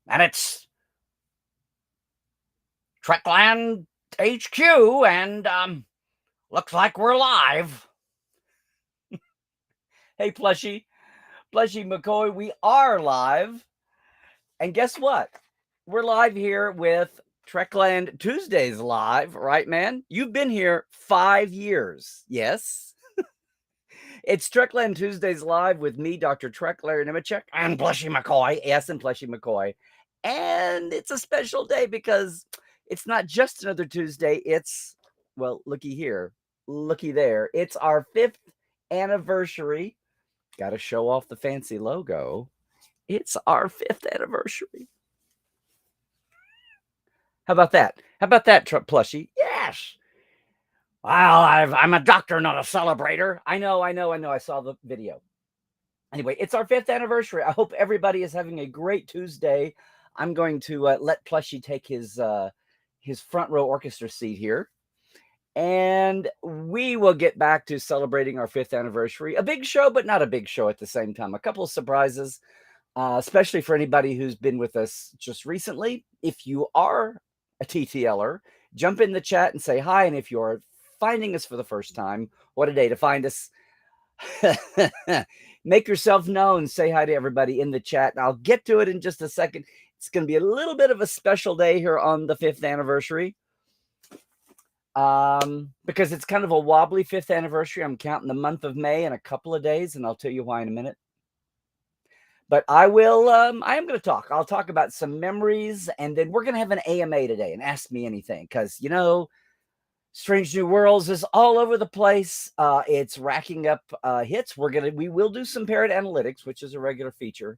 And it's Trekland HQ, and looks like we're live. Hey, Plushy McCoy, we are live. And guess what? We're live here with Trekland Tuesdays live, right, man? You've been here 5 years. Yes. It's Trekland Tuesdays live with me, Dr. Trek, Larry Nemechek, and Plushy McCoy. Yes, and Plushy McCoy. And it's a special day because it's not just another Tuesday. It's, well, looky here, looky there. It's our 5th anniversary. Got to show off the fancy logo. It's our 5th anniversary. How about that? How about that, Plushy? Yes. Well, I'm a doctor, not a celebrator. I know. I saw the video. Anyway, it's our 5th anniversary. I hope everybody is having a great Tuesday. I'm going to let Plushy take his front row orchestra seat here. And we will get back to celebrating our 5th anniversary. A big show, but not a big show at the same time. A couple of surprises, especially for anybody who's been with us just recently. If you are a TTLer, jump in the chat and say hi. And if you're finding us for the first time, what a day to find us. Make yourself known. Say hi to everybody in the chat. And I'll get to it in just a second. It's going to be a little bit of a special day here on the 5th anniversary. Because it's kind of a wobbly 5th anniversary. I'm counting the month of May in a couple of days, and I'll tell you why in a minute. But I am going to talk. I'll talk about some memories, and then we're going to have an AMA today, and Ask Me Anything, because, you know, Strange New Worlds is all over the place. It's racking up hits. We will do some parrot analytics, which is a regular feature.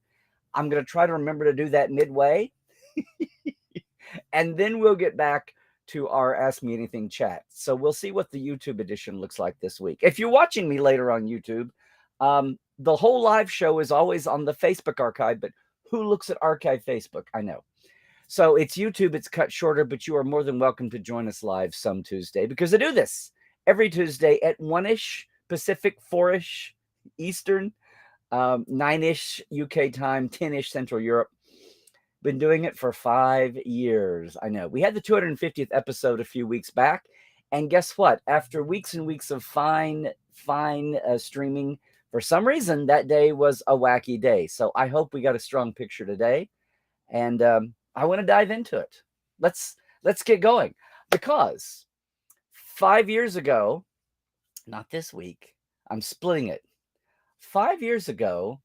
I'm going to try to remember to do that midway. And then we'll get back to our Ask Me Anything chat. So we'll see what the YouTube edition looks like this week. If you're watching me later on YouTube, the whole live show is always on the Facebook archive, but who looks at archive Facebook? I know. So it's YouTube, it's cut shorter, but you are more than welcome to join us live some Tuesday, because I do this every Tuesday at 1-ish Pacific, 4-ish Eastern, 9-ish UK time, 10-ish Central Europe. Been doing it for 5 years. I know. We had the 250th episode a few weeks back. And guess what? After weeks and weeks of fine streaming, for some reason, that day was a wacky day. So I hope we got a strong picture today. And I want to dive into it. Let's get going. Because 5 years ago, not this week, I'm splitting it. 5 years ago,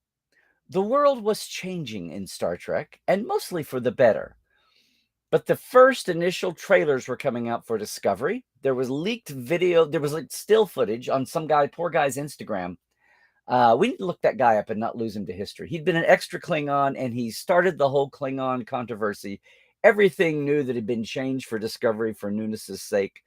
the world was changing in Star Trek, and mostly for the better. But the first initial trailers were coming out for Discovery. There was leaked video. There was like still footage on some poor guy's Instagram. We need to look that guy up and not lose him to history. He'd been an extra Klingon, and he started the whole Klingon controversy. Everything new that had been changed for Discovery for newness' sake.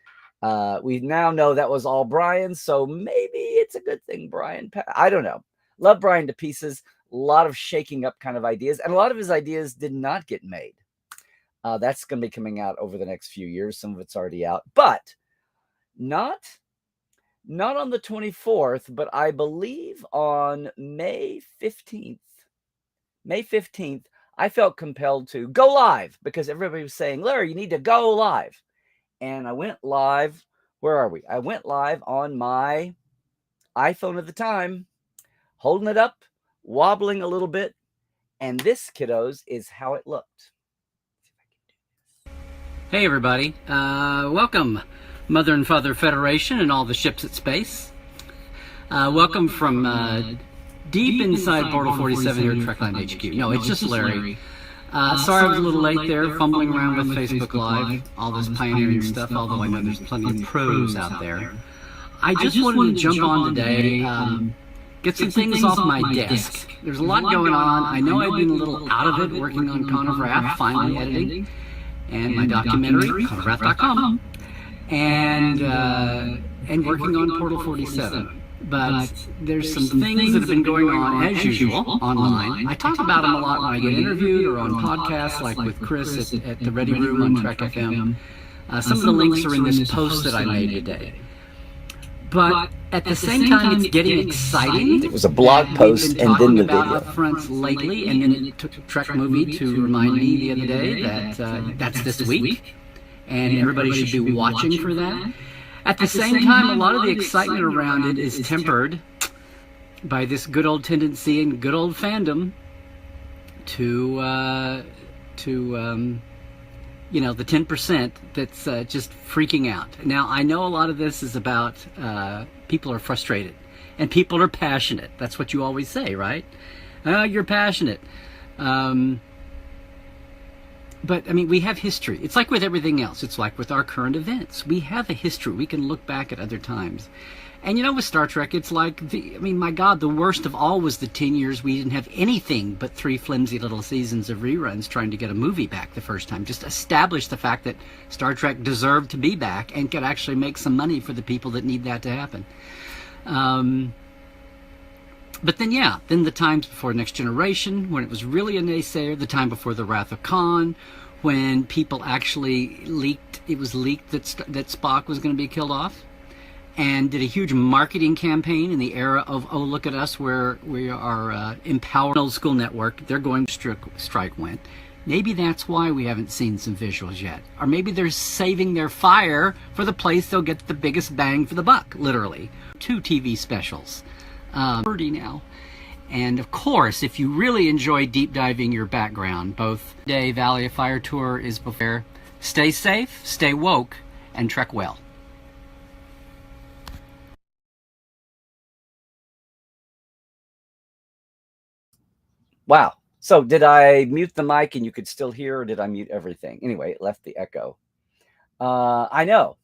We now know that was all Brian, so maybe it's a good thing Brian. I don't know. Love Brian to pieces. A lot of shaking up kind of ideas, and a lot of his ideas did not get made. That's going to be coming out over the next few years. Some of it's already out, but not on the 24th, but I believe on May 15th. May 15th, I felt compelled to go live because everybody was saying, Larry, you need to go live. And I went live. Where are we? I went live on my iPhone at the time, holding it up, wobbling a little bit, and this, kiddos, is how it looked. Hey everybody, welcome Mother and Father Federation and all the ships at space. Welcome from deep inside Portal 47 here at Trekland HQ. No, it's just Larry. Sorry I was a little late there, fumbling around with Facebook Live, all this pioneering stuff, although I know there's plenty of pros out there. I just wanted to jump on today, get some things off my desk. There's a lot going on. I know I've been a little out of it working on Con of Wrath, finally editing, and my documentary, conofwrath.com, and working on Portal 47. But there's some things that have been going on, as usual, online. I talk about them a lot when I get interviewed or on podcasts, like with Chris at the Ready Room on Trek FM. Some of the links are in this post that I made today. But at the same time, it's getting exciting. It was a blog post and then the video. Upfronts lately, and then it took a Trek movie to remind me the other day that that's this week, and everybody should be watching for that. At the same time, a lot of the excitement around it is tempered by this good old tendency and good old fandom to the 10% that's just freaking out. Now, I know a lot of this is about people are frustrated and people are passionate. That's what you always say, right? You're passionate. But, I mean, we have history. It's like with everything else. It's like with our current events. We have a history. We can look back at other times. And, with Star Trek, it's like, my God, the worst of all was the 10 years we didn't have anything but 3 flimsy little seasons of reruns trying to get a movie back the first time. Just establish the fact that Star Trek deserved to be back and could actually make some money for the people that need that to happen. But then, then the times before Next Generation, when it was really a naysayer, the time before The Wrath of Khan, when people actually it was leaked that Spock was going to be killed off, and did a huge marketing campaign in the era of, oh, look at us, where we are empowered. Old school network, they're going to strike went. Maybe that's why we haven't seen some visuals yet. Or maybe they're saving their fire for the place they'll get the biggest bang for the buck, literally. 2 TV specials. 30 now. And of course, if you really enjoy deep diving your background, both Day Valley of Fire Tour is before. Stay safe, stay woke, and trek well. Wow. So did I mute the mic and you could still hear, or did I mute everything? Anyway, it left the echo. I know.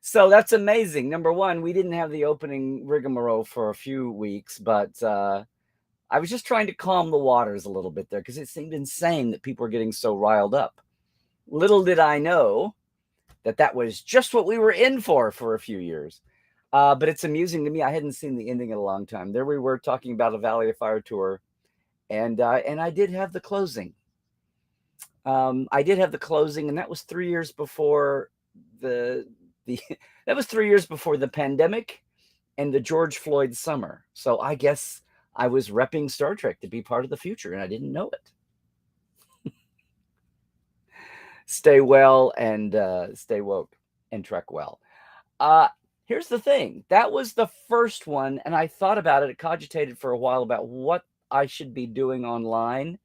So that's amazing. Number one, we didn't have the opening rigmarole for a few weeks, but I was just trying to calm the waters a little bit there because it seemed insane that people were getting so riled up. Little did I know that was just what we were in for a few years. But it's amusing to me. I hadn't seen the ending in a long time. There we were talking about a Valley of Fire tour, and I did have the closing. I did have the closing, and that was 3 years before that was 3 years before the pandemic and the George Floyd summer. So I guess I was repping Star Trek to be part of the future, and I didn't know it. Stay well and stay woke and trek well. Here's the thing. That was the first one, and I thought about it. I cogitated for a while about what I should be doing online.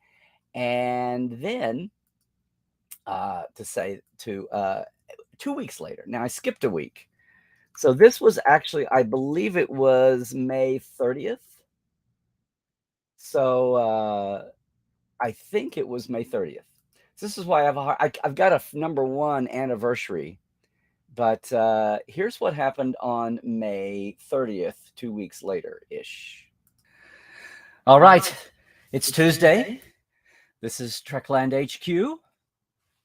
And then 2 weeks later. Now, I skipped a week. So this was actually, I believe it was May 30th. So I think it was May 30th. So this is why I've got a number 1 anniversary. But here's what happened on May 30th, 2 weeks later-ish. All right. It's Tuesday. This is Trekland HQ.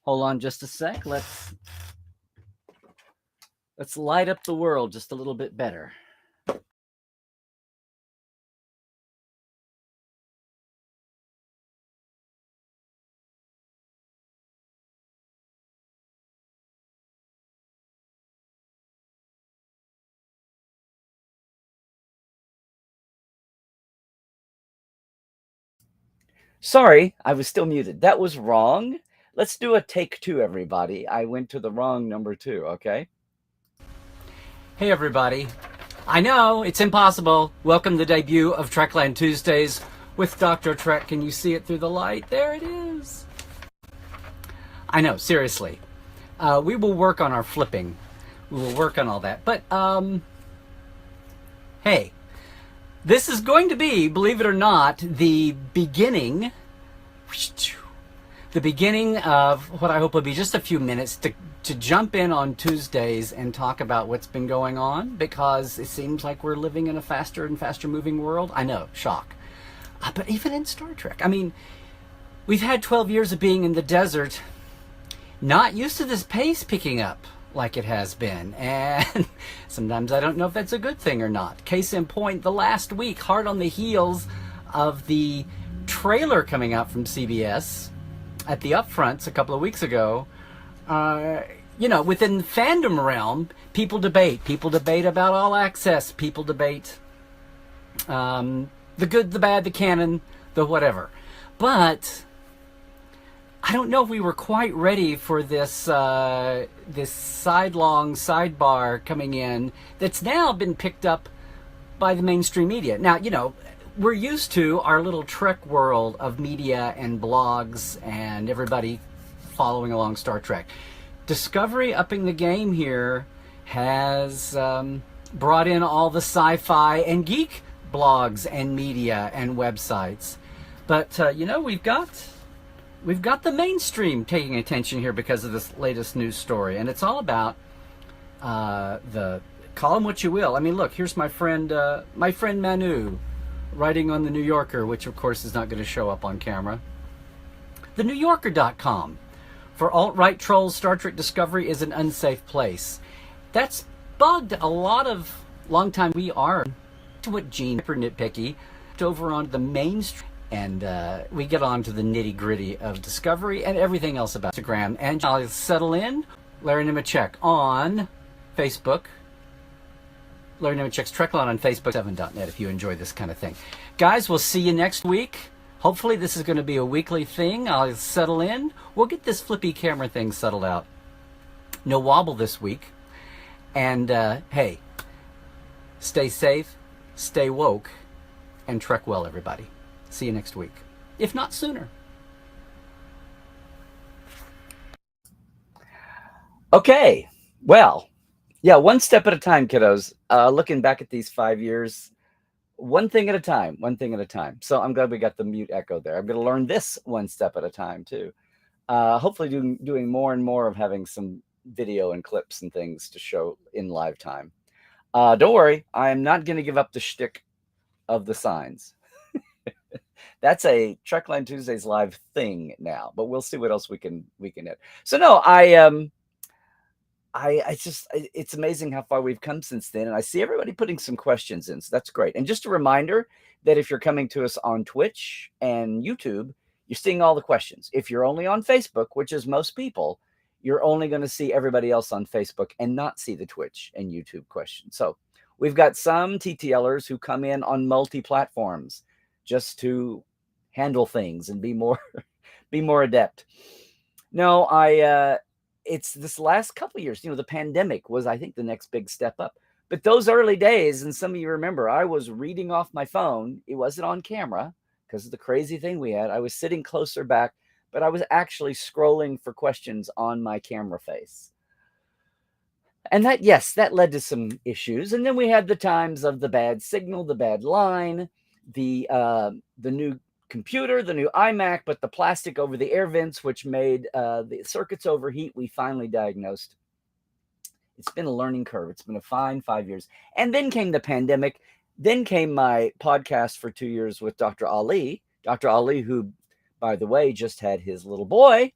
Hold on just a sec. Let's light up the world just a little bit better. Sorry, I was still muted. That was wrong. Let's do a take 2, everybody. I went to the wrong number 2, okay? Hey, everybody. I know, it's impossible. Welcome to the debut of Trekland Tuesdays with Dr. Trek. Can you see it through the light? There it is. I know, seriously. We will work on our flipping. We will work on all that. But, hey. This is going to be, believe it or not, the beginning of what I hope will be just a few minutes to jump in on Tuesdays and talk about what's been going on, because it seems like we're living in a faster and faster moving world. I know, shock. But even in Star Trek, I mean, we've had 12 years of being in the desert, not used to this pace picking up like it has been, and sometimes I don't know if that's a good thing or not. Case in point, the last week, hard on the heels of the trailer coming out from CBS at the upfronts a couple of weeks ago, within the fandom realm, people debate. People debate about All Access. People debate the good, the bad, the canon, the whatever. But I don't know if we were quite ready for this this sidebar coming in that's now been picked up by the mainstream media. Now, we're used to our little Trek world of media and blogs and everybody following along Star Trek. Discovery upping the game here has brought in all the sci-fi and geek blogs and media and websites. But, we've got the mainstream taking attention here because of this latest news story. And it's all about the, call them what you will. I mean, look, here's my friend Manu writing on the New Yorker, which of course is not going to show up on camera. TheNewYorker.com. For alt-right trolls, Star Trek Discovery is an unsafe place. That's bugged a lot of long-time we are to what Gene nitpicky over on the mainstream. And we get on to the nitty-gritty of Discovery and everything else about Instagram. And I'll settle in. Larry Nemechek on Facebook. Larry Nemechek's Trekland on Facebook, 7.net if you enjoy this kind of thing. Guys, we'll see you next week. Hopefully this is going to be a weekly thing. I'll settle in. We'll get this flippy camera thing settled out. No wobble this week. And, hey, stay safe, stay woke, and Trek well, everybody. See you next week, if not sooner. Okay, well, yeah, one step at a time, kiddos. Looking back at these 5 years, one thing at a time. So I'm glad we got the mute echo there. I'm going to learn this one step at a time, too. Hopefully doing more and more of having some video and clips and things to show in live time. Don't worry, I am not going to give up the shtick of the signs. That's a Trekland Tuesdays live thing now, but we'll see what else we can hit. So no, it's amazing how far we've come since then. And I see everybody putting some questions in. So that's great. And just a reminder that if you're coming to us on Twitch and YouTube, you're seeing all the questions. If you're only on Facebook, which is most people, you're only going to see everybody else on Facebook and not see the Twitch and YouTube questions. So we've got some TTLers who come in on multi-platforms just to handle things and be more adept. No, it's this last couple of years, the pandemic was, I think, the next big step up. But those early days, and some of you remember, I was reading off my phone. It wasn't on camera because of the crazy thing we had. I was sitting closer back, but I was actually scrolling for questions on my camera face. And that led to some issues. And then we had the times of the bad signal, the bad line, the new computer, the new iMac, but the plastic over the air vents, which made the circuits overheat, we finally diagnosed. It's been a learning curve. It's been a fine 5 years. And then came the pandemic. Then came my podcast for 2 years with Dr. Ali. Dr. Ali, who, by the way, just had his little boy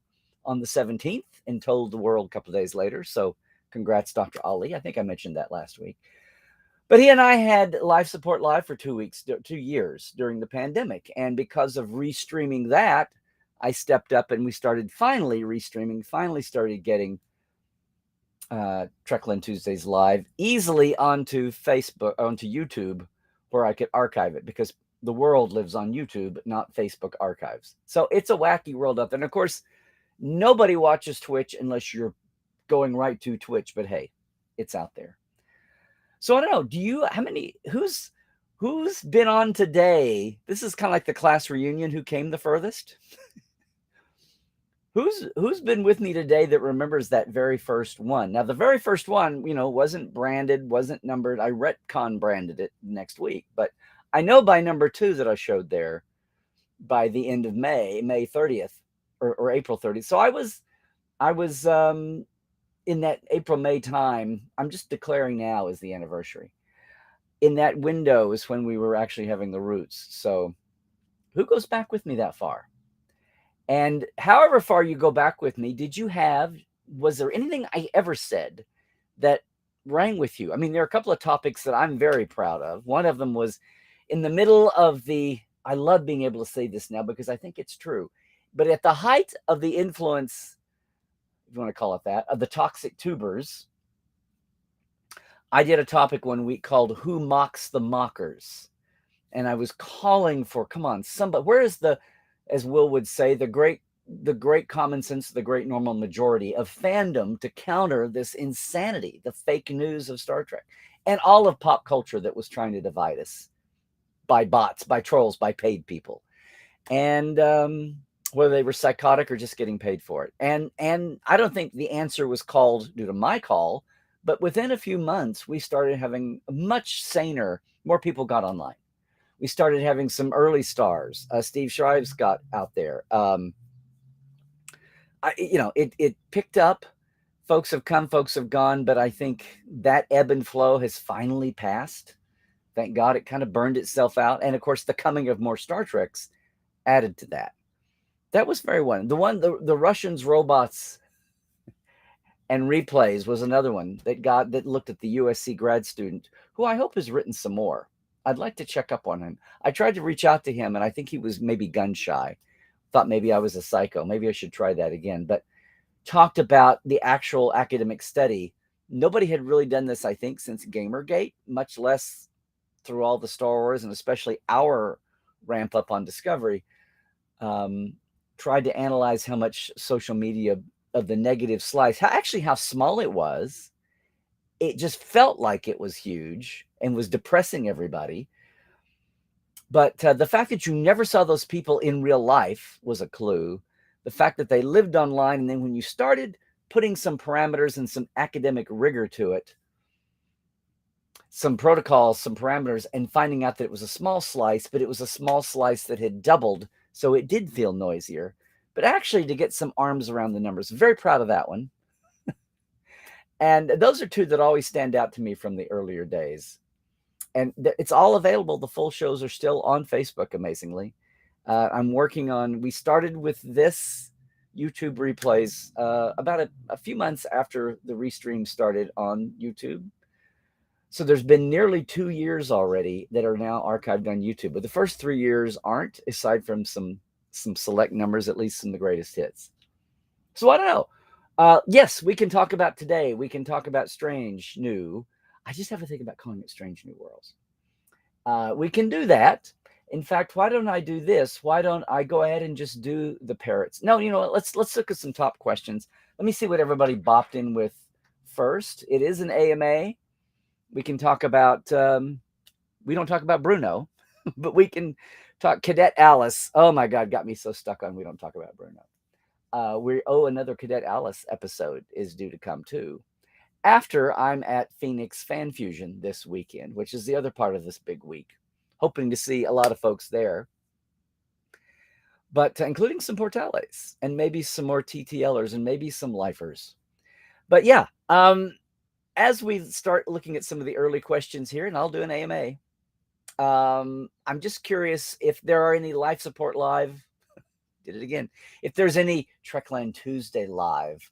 on the 17th and told the world a couple of days later. So congrats, Dr. Ali. I think I mentioned that last week. But he and I had live support live for 2 years during the pandemic. And because of restreaming that, I stepped up and we started finally restreaming, finally started getting Trekland Tuesdays live easily onto Facebook, onto YouTube, where I could archive it because the world lives on YouTube, not Facebook archives. So it's a wacky world out there. And of course, nobody watches Twitch unless you're going right to Twitch. But hey, it's out there. So I don't know, who's been on today? This is kind of like the class reunion, who came the furthest. Who's been with me today that remembers that very first one? Now, the very first one, wasn't branded, wasn't numbered. I retcon branded it next week, but I know by number 2 that I showed there by the end of May 30th or April 30th. So I was in that April-May time. I'm just declaring now is the anniversary. In that window is when we were actually having the roots. So who goes back with me that far? And however far you go back with me, was there anything I ever said that rang with you? I mean, there are a couple of topics that I'm very proud of. One of them was in the middle of I love being able to say this now because I think it's true, but at the height of the influence if you want to call it that, of the toxic tubers, I did a topic one week called "Who Mocks the Mockers," and I was calling for, come on, somebody. Where is the, as Will would say, the great common sense, the great normal majority of fandom to counter this insanity, the fake news of Star Trek, and all of pop culture that was trying to divide us by bots, by trolls, by paid people, and whether they were psychotic or just getting paid for it. And I don't think the answer was called due to my call, but within a few months, we started having much saner, more people got online. We started having some early stars. Steve Shrives got out there. It picked up. Folks have come, folks have gone, but I think that ebb and flow has finally passed. Thank God it kind of burned itself out. And of course, the coming of more Star Treks added to that. That was very one. The Russians, robots, and replays was another one that looked at the USC grad student, who I hope has written some more. I'd like to check up on him. I tried to reach out to him, and I think he was maybe gun shy. Thought maybe I was a psycho. Maybe I should try that again. But talked about the actual academic study. Nobody had really done this, I think, since Gamergate, much less through all the Star Wars, and especially our ramp up on Discovery. Tried to analyze how much social media of the negative slice, how small it was. It just felt like it was huge and was depressing everybody. But the fact that you never saw those people in real life was a clue. The fact that they lived online, and then when you started putting some parameters and some academic rigor to it, some protocols, some parameters, and finding out that it was a small slice, but it was a small slice that had doubled, so it did feel noisier. But actually, to get some arms around the numbers, very proud of that one. And those are two that always stand out to me from the earlier days. And it's all available. The full shows are still on Facebook, amazingly. I'm working on, we started with this YouTube replays about a few months after the restream started on YouTube. So there's been nearly 2 years already that are now archived on YouTube. But the first 3 years aren't, aside from some select numbers, at least some of the greatest hits. So I don't know. Yes, we can talk about today. We can talk about Strange New. I just have to think about calling it Strange New Worlds. We can do that. In fact, why don't I do this? Why don't I go ahead and just do the parrots? No, you know what? Let's look at some top questions. Let me see what everybody bopped in with first. It is an AMA. We can talk about, we don't talk about Bruno, but we can talk Cadet Alice. Oh my God, got me so stuck on we don't talk about Bruno. Another Cadet Alice episode is due to come too. After I'm at Phoenix Fan Fusion this weekend, which is the other part of this big week. Hoping to see a lot of folks there. But including some Portales and maybe some more TTLers and maybe some lifers. But yeah, as we start looking at some of the early questions here, and I'll do an AMA, I'm just curious if there are any life support live. Did it again. If there's any Trekland Tuesday live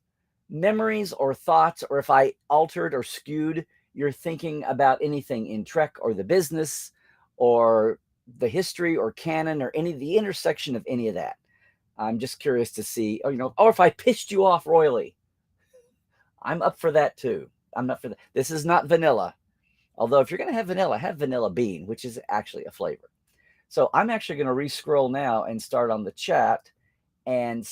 memories or thoughts, or if I altered or skewed your thinking about anything in Trek or the business or the history or canon or the intersection of any of that. I'm just curious to see, or if I pissed you off royally. I'm up for that too. I'm not for that. This is not vanilla. Although if you're going to have vanilla bean, which is actually a flavor. So I'm actually going to re-scroll now and start on the chat. And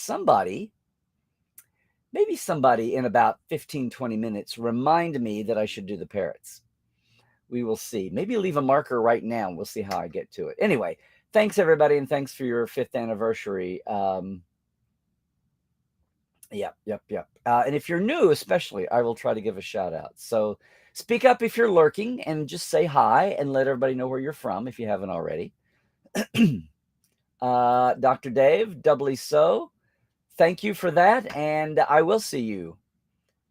maybe somebody in about 15, 20 minutes, remind me that I should do the parrots. We will see. Maybe leave a marker right now. We'll see how I get to it. Anyway, thanks everybody. And thanks for your 5th anniversary. Yep. And if you're new, especially, I will try to give a shout out. So speak up if you're lurking and just say hi and let everybody know where you're from if you haven't already. Dr. Dave, doubly so. Thank you for that. And I will see you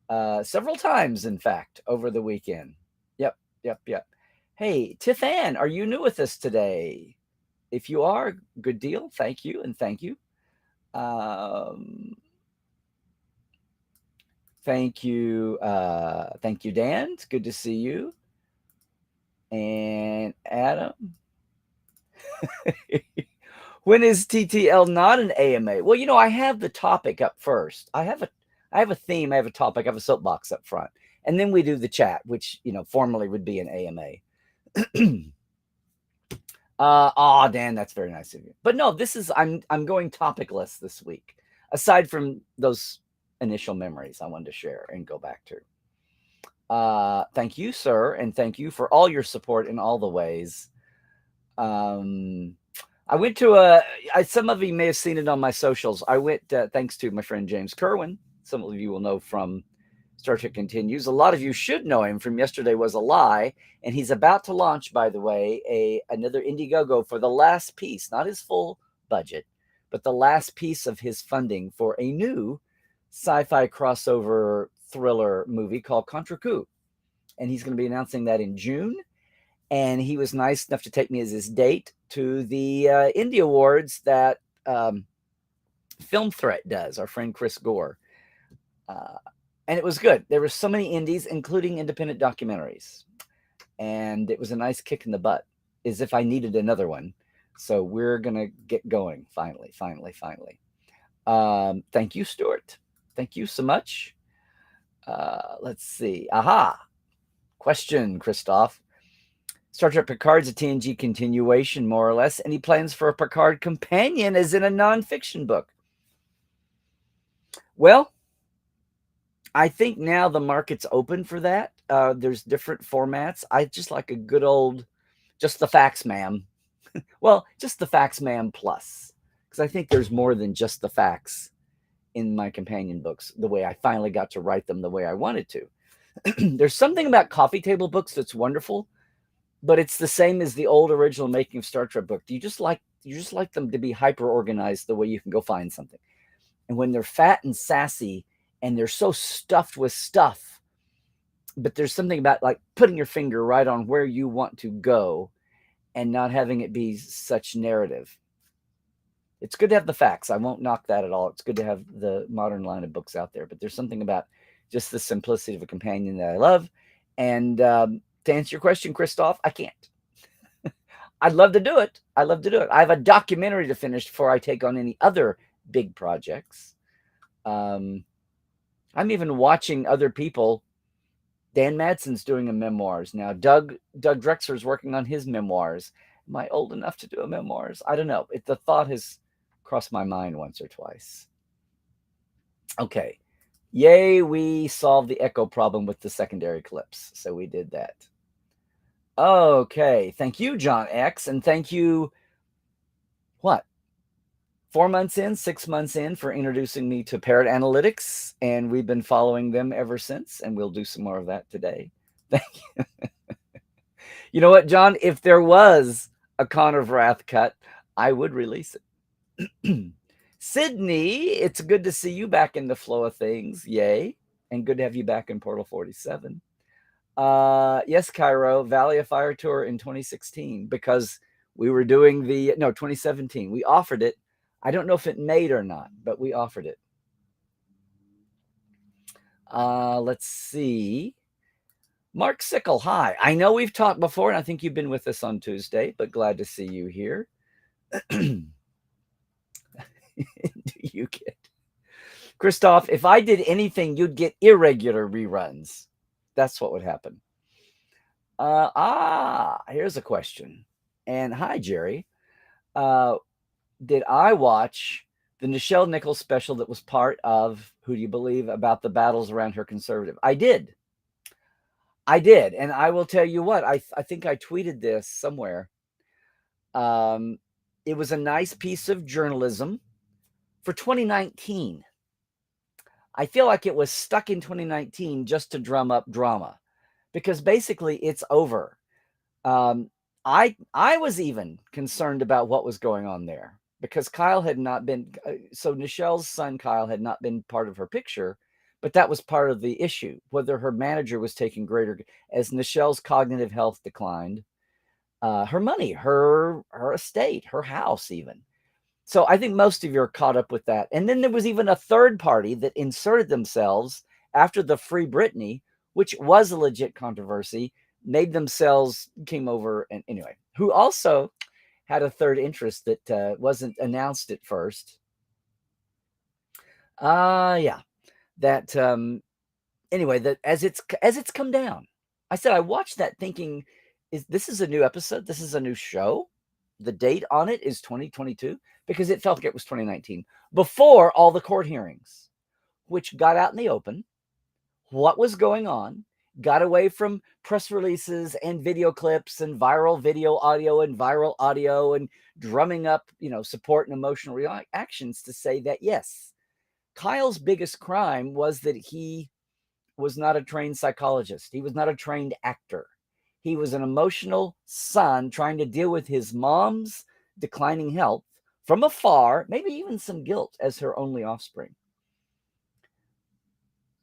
several times, in fact, over the weekend. Yep. Hey, Tiff-Ann, are you new with us today? If you are, good deal. Thank you. And thank you. Thank you. Thank you, Dan. It's good to see you. And Adam. When is TTL not an AMA? Well, I have the topic up first. I have I have a theme, I have a topic, I have a soapbox up front, and then we do the chat, which formally would be an AMA. Dan, that's very nice of you. But no, this is I'm going topicless this week. Aside from those initial memories I wanted to share and go back to. Thank you, sir, and thank you for all your support in all the ways. I went to some of you may have seen it on my socials. I went thanks to my friend James Kerwin. Some of you will know from Star Trek Continues. A lot of you should know him from Yesterday Was a Lie, and he's about to launch, by the way, another Indiegogo for the last piece, not his full budget, but the last piece of his funding for a new sci-fi crossover thriller movie called Contra Coup. And he's going to be announcing that in June. And he was nice enough to take me as his date to the Indie Awards that Film Threat does, our friend Chris Gore. And it was good. There were so many indies, including independent documentaries. And it was a nice kick in the butt, as if I needed another one. So we're going to get going, finally. Thank you, Stuart. Thank you so much. Let's see. Aha. Question, Christoph. Star Trek Picard's a TNG continuation, more or less. Any plans for a Picard companion as in a nonfiction book? Well, I think now the market's open for that. There's different formats. I just like a good old, just the facts, ma'am. Well, just the facts, ma'am, plus. Because I think there's more than just the facts in my companion books, the way I finally got to write them the way I wanted to. There's something about coffee table books that's wonderful, but it's the same as the old original Making of Star Trek book. You just like them to be hyper organized the way you can go find something. And when they're fat and sassy and they're so stuffed with stuff, but there's something about like putting your finger right on where you want to go and not having it be such narrative. It's good to have the facts. I won't knock that at all. It's good to have the modern line of books out there, but there's something about just the simplicity of a companion that I love. And to answer your question, Christoph, I can't. I'd love to do it. I have a documentary to finish before I take on any other big projects. I'm even watching other people. Dan Madsen's doing a memoirs now. Doug Drexler's working on his memoirs. Am I old enough to do a memoirs? I don't know. The thought has crossed my mind once or twice. Okay. Yay, we solved the echo problem with the secondary clips. So we did that. Okay. Thank you, John X. And thank you, 4 months in, 6 months in, for introducing me to Parrot Analytics. And we've been following them ever since. And we'll do some more of that today. Thank you. You know what, John? If there was a Con of Wrath cut, I would release it. Sydney, it's good to see you back in the flow of things. Yay. And good to have you back in Portal 47. Yes, Cairo, Valley of Fire tour in 2016, because we were doing 2017. We offered it. I don't know if it made or not, but we offered it. Let's see. Mark Sickle, hi. I know we've talked before, and I think you've been with us on Tuesday, but glad to see you here. Do you get Christoph? If I did anything, you'd get irregular reruns. That's what would happen. Here's a question. And hi, Jerry. Did I watch the Nichelle Nichols special that was part of Who Do You Believe about the battles around her conservative? I did. And I will tell you what, I think I tweeted this somewhere. It was a nice piece of journalism for 2019. I feel like it was stuck in 2019 just to drum up drama, because basically it's over. I was even concerned about what was going on there, because Kyle had not been, so Nichelle's son Kyle had not been part of her picture, but that was part of the issue, whether her manager was taking greater, as Nichelle's cognitive health declined, her money, her estate, her house even. So I think most of you are caught up with that. And then there was even a third party that inserted themselves after the Free Britney, which was a legit controversy, came over, and anyway, who also had a third interest that wasn't announced at first. Yeah. that anyway, that as it's come down, I said I watched that thinking, this is a new episode? This is a new show? The date on it is 2022 because it felt like it was 2019 before all the court hearings, which got out in the open. What was going on? Got away from press releases and video clips and viral video audio and viral audio and drumming up, support and emotional reactions to say that, yes, Kyle's biggest crime was that he was not a trained psychologist. He was not a trained actor. He was an emotional son trying to deal with his mom's declining health from afar, maybe even some guilt as her only offspring.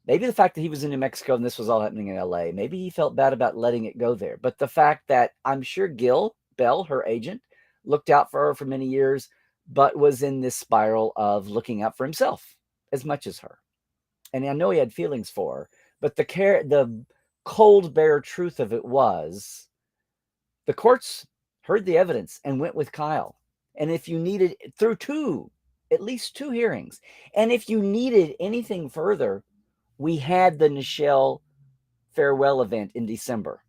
Maybe the fact that he was in New Mexico and this was all happening in LA, maybe he felt bad about letting it go there. But the fact that I'm sure Gil Bell, her agent, looked out for her for many years, but was in this spiral of looking out for himself as much as her. And I know he had feelings for her, but the cold, bare truth of it was the courts heard the evidence and went with Kyle. And if you needed, through at least two hearings, and if you needed anything further, we had the Nichelle farewell event in December,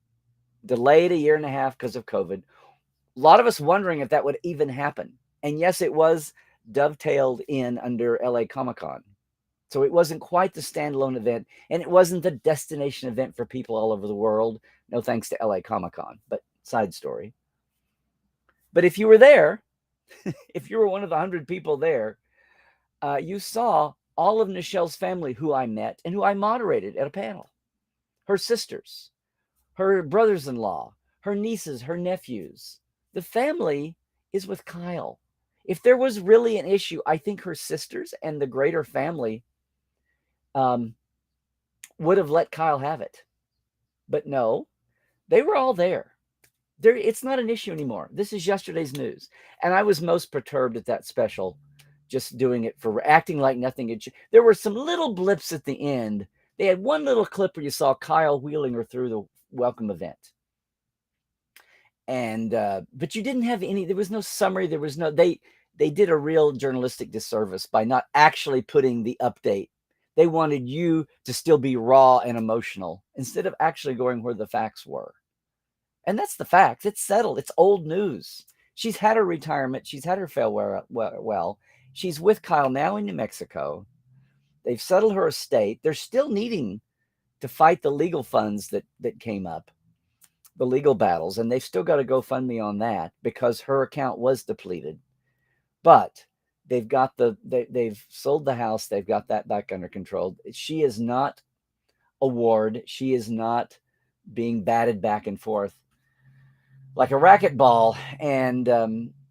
delayed a year and a half because of COVID. A lot of us wondering if that would even happen. And yes, it was dovetailed in under LA Comic-Con. So it wasn't quite the standalone event, and it wasn't the destination event for people all over the world. No thanks to LA Comic-Con, but side story. But if you were there, if you were one of the 100 people there, you saw all of Nichelle's family who I met and who I moderated at a panel. Her sisters, her brothers-in-law, her nieces, her nephews. The family is with Kyle. If there was really an issue, I think her sisters and the greater family would have let Kyle have it. But no, they were all there. It's not an issue anymore. This is yesterday's news. And I was most perturbed at that special, just doing it for acting like nothing had changed. There were some little blips at the end. They had one little clip where you saw Kyle wheeling her through the welcome event. And but you didn't have any, there was no summary. There was no, they did a real journalistic disservice by not actually putting the update. They wanted you to still be raw and emotional instead of actually going where the facts were. And that's the facts. It's settled. It's old news. She's had her retirement. She's had her farewell. She's with Kyle now in New Mexico. They've settled her estate. They're still needing to fight the legal funds that came up, the legal battles, and they've still got to go fund me on that because her account was depleted. But they've got they've sold the house. They've got that back under control. She is not a ward. She is not being batted back and forth like a racquetball. And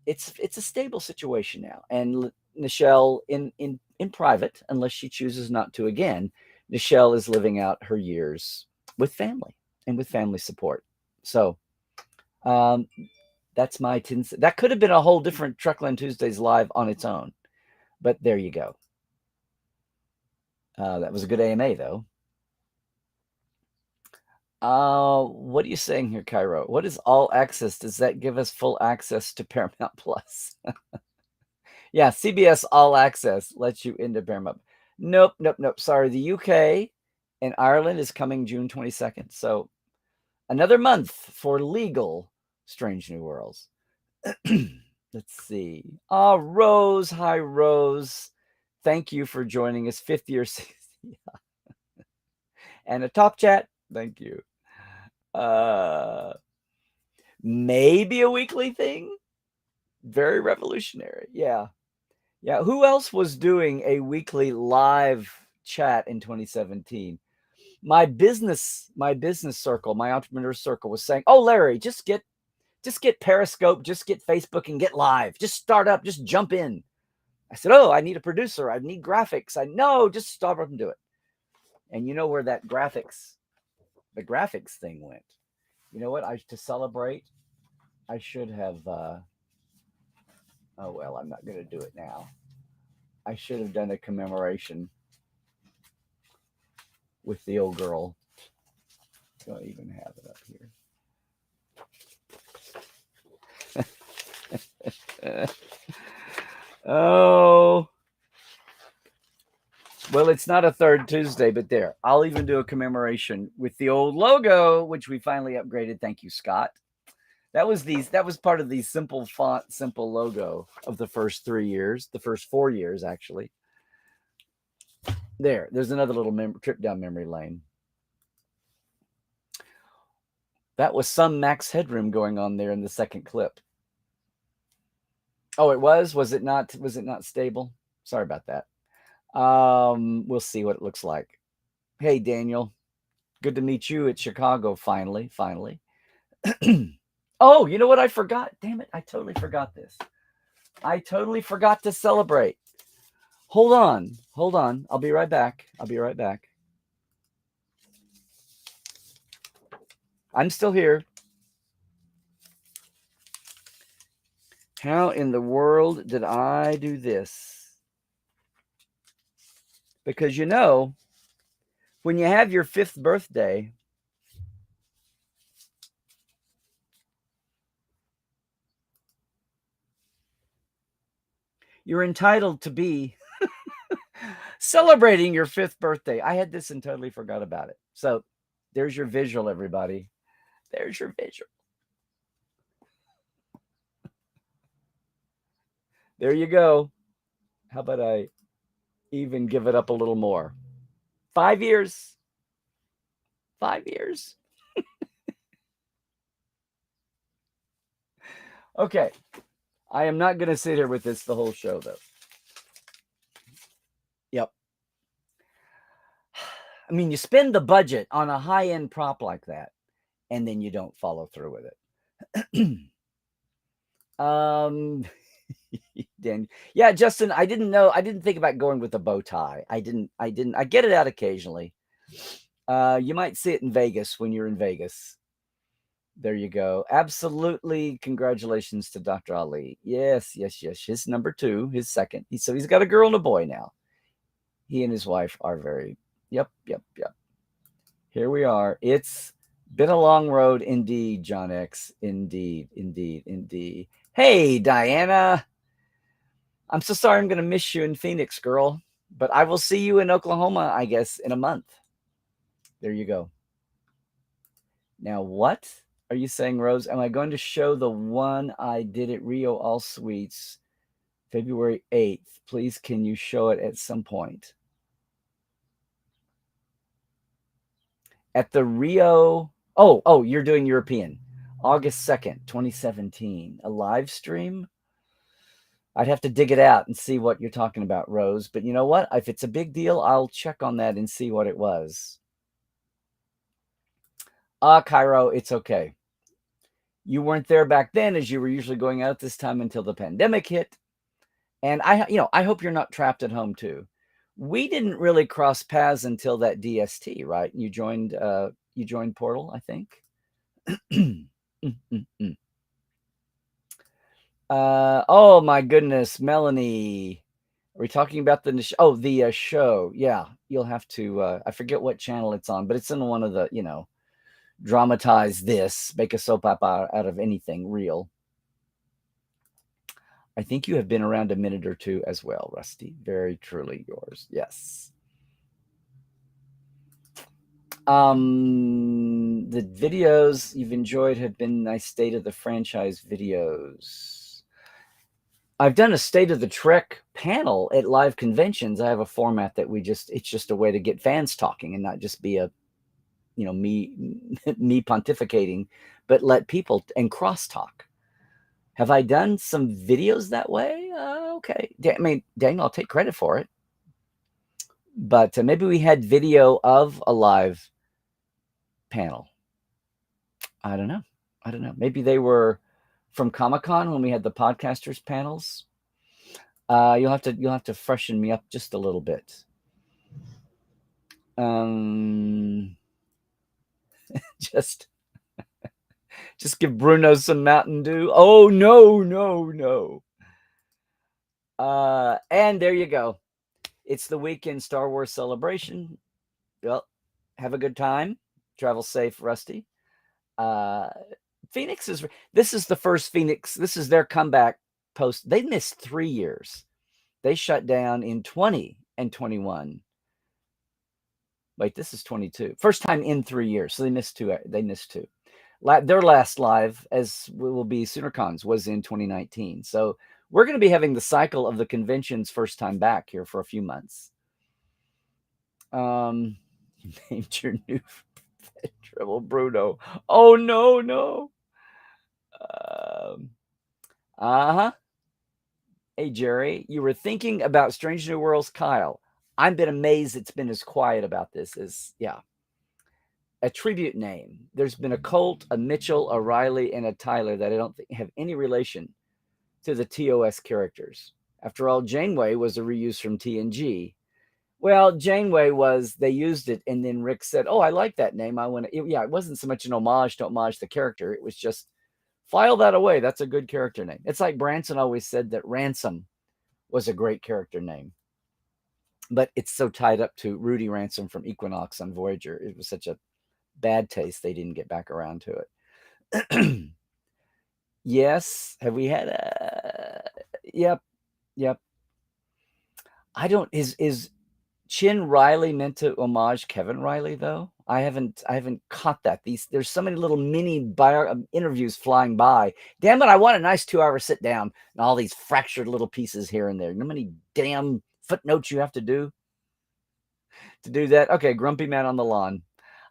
it's a stable situation now. And Nichelle, in private, unless she chooses not to again, Nichelle is living out her years with family and with family support. So that's my that could have been a whole different Trekland Tuesdays live on its own, but there you go. That was a good AMA though. What are you saying here, Cairo? What is all access? Does that give us full access to Paramount Plus? Yeah, CBS All Access lets you into Paramount. Nope. Sorry, the UK and Ireland is coming June 22nd. So another month for legal Strange New Worlds. Let's see. Rose. Hi, Rose. Thank you for joining us. 50 or 60. And a top chat. Thank you. Maybe a weekly thing. Very revolutionary. Yeah. Who else was doing a weekly live chat in 2017? My business circle, my entrepreneur circle was saying, "Oh, Larry, just get Periscope, just get Facebook and get live. Just start up, just jump in." I said, "Oh, I need a producer. I need graphics." No, just start up and do it. And you know where that the graphics thing went? You know what? To celebrate, I should have, oh, well, I'm not going to do it now. I should have done a commemoration with the old girl. Don't even have it up here. Oh. Well, it's not a third Tuesday, but there. I'll even do a commemoration with the old logo, which we finally upgraded. Thank you, Scott. That was part of the simple font, simple logo of the first 3 years, the first 4 years actually. There's another little trip down memory lane. That was some max headroom going on there in the second clip. Oh, it was? Was it not stable? Sorry about that. We'll see what it looks like. Hey, Daniel. Good to meet you at Chicago finally. Oh, you know what I forgot? Damn it, I totally forgot this. I totally forgot to celebrate. Hold on. I'll be right back. I'm still here. How in the world did I do this? Because when you have your 5th birthday, you're entitled to be celebrating your 5th birthday. I had this and totally forgot about it. So there's your visual, everybody. There's your visual. There you go. How about I even give it up a little more? 5 years. 5 years. Okay. I am not going to sit here with this the whole show, though. Yep. I mean, you spend the budget on a high-end prop like that, and then you don't follow through with it. Dan, yeah, Justin, I didn't think about going with a bow tie. I get it out occasionally. You might see it in Vegas when you're in Vegas. There you go. Absolutely. Congratulations to Dr. Ali. Yes. His number 2, his second. So he's got a girl and a boy now. He and his wife are very, yep. Here we are. It's been a long road indeed, John X. Indeed. Hey, Diana. I'm so sorry I'm going to miss you in Phoenix, girl. But I will see you in Oklahoma, I guess, in a month. There you go. Now, what are you saying, Rose? Am I going to show the one I did at Rio All Suites, February 8th? Please, can you show it at some point? At the Rio... Oh, you're doing European. August 2nd, 2017. A live stream? I'd have to dig it out and see what you're talking about, Rose. But you know what? If it's a big deal, I'll check on that and see what it was. Cairo, it's okay. You weren't there back then, as you were usually going out this time until the pandemic hit. And I hope you're not trapped at home too. We didn't really cross paths until that DST, right? You joined Portal, I think. Oh my goodness, Melanie. Are we talking about the show? Yeah, you'll have to. I forget what channel it's on, but it's in one of the, dramatize this, make a soap opera out of anything real. I think you have been around a minute or two as well, Rusty. Very truly yours. Yes. The videos you've enjoyed have been nice state of the franchise videos. I've done a state of the Trek panel at live conventions. I have a format that it's just a way to get fans talking and not just be me pontificating, but let people and crosstalk. Have I done some videos that way? Okay. I mean, Daniel, I'll take credit for it. But maybe we had video of a live panel. I don't know. Maybe they were from Comic-Con when we had the podcasters panels. You'll have to freshen me up just a little bit. Just give Bruno some Mountain Dew. Oh, no. And there you go. It's the weekend Star Wars celebration. Well, have a good time. Travel safe, Rusty. Phoenix this is the first Phoenix. This is their comeback post. They missed 3 years. They shut down in 20 and 21. Wait, this is 22. First time in 3 years. So they missed two. Their last live, as will be SoonerCons, was in 2019. So we're going to be having the cycle of the convention's first time back here for a few months. You named your new Treble Bruno. Oh, no. Hey, Jerry, you were thinking about Strange New Worlds, Kyle. I've been amazed it's been as quiet about this as, yeah. A tribute name. There's been a Colt, a Mitchell, a Riley, and a Tyler that I don't think have any relation to the TOS characters. After all, Janeway was a reuse from TNG. Well, Janeway was, they used it, and then Rick said, oh, I like that name. I want to, yeah, it wasn't so much an homage to homage the character. It was just, file that away. That's a good character name. It's like Branson always said that Ransom was a great character name. But it's so tied up to Rudy Ransom from Equinox on Voyager. It was such a bad taste they didn't get back around to it. Yes. Have we had a... Yep. I don't... Is Chin Riley meant to homage Kevin Riley, though? I haven't caught that. There's so many little mini interviews flying by. Damn it, I want a nice 2-hour sit down and all these fractured little pieces here and there. You know how many damn footnotes you have to do that? Okay, Grumpy Man on the Lawn.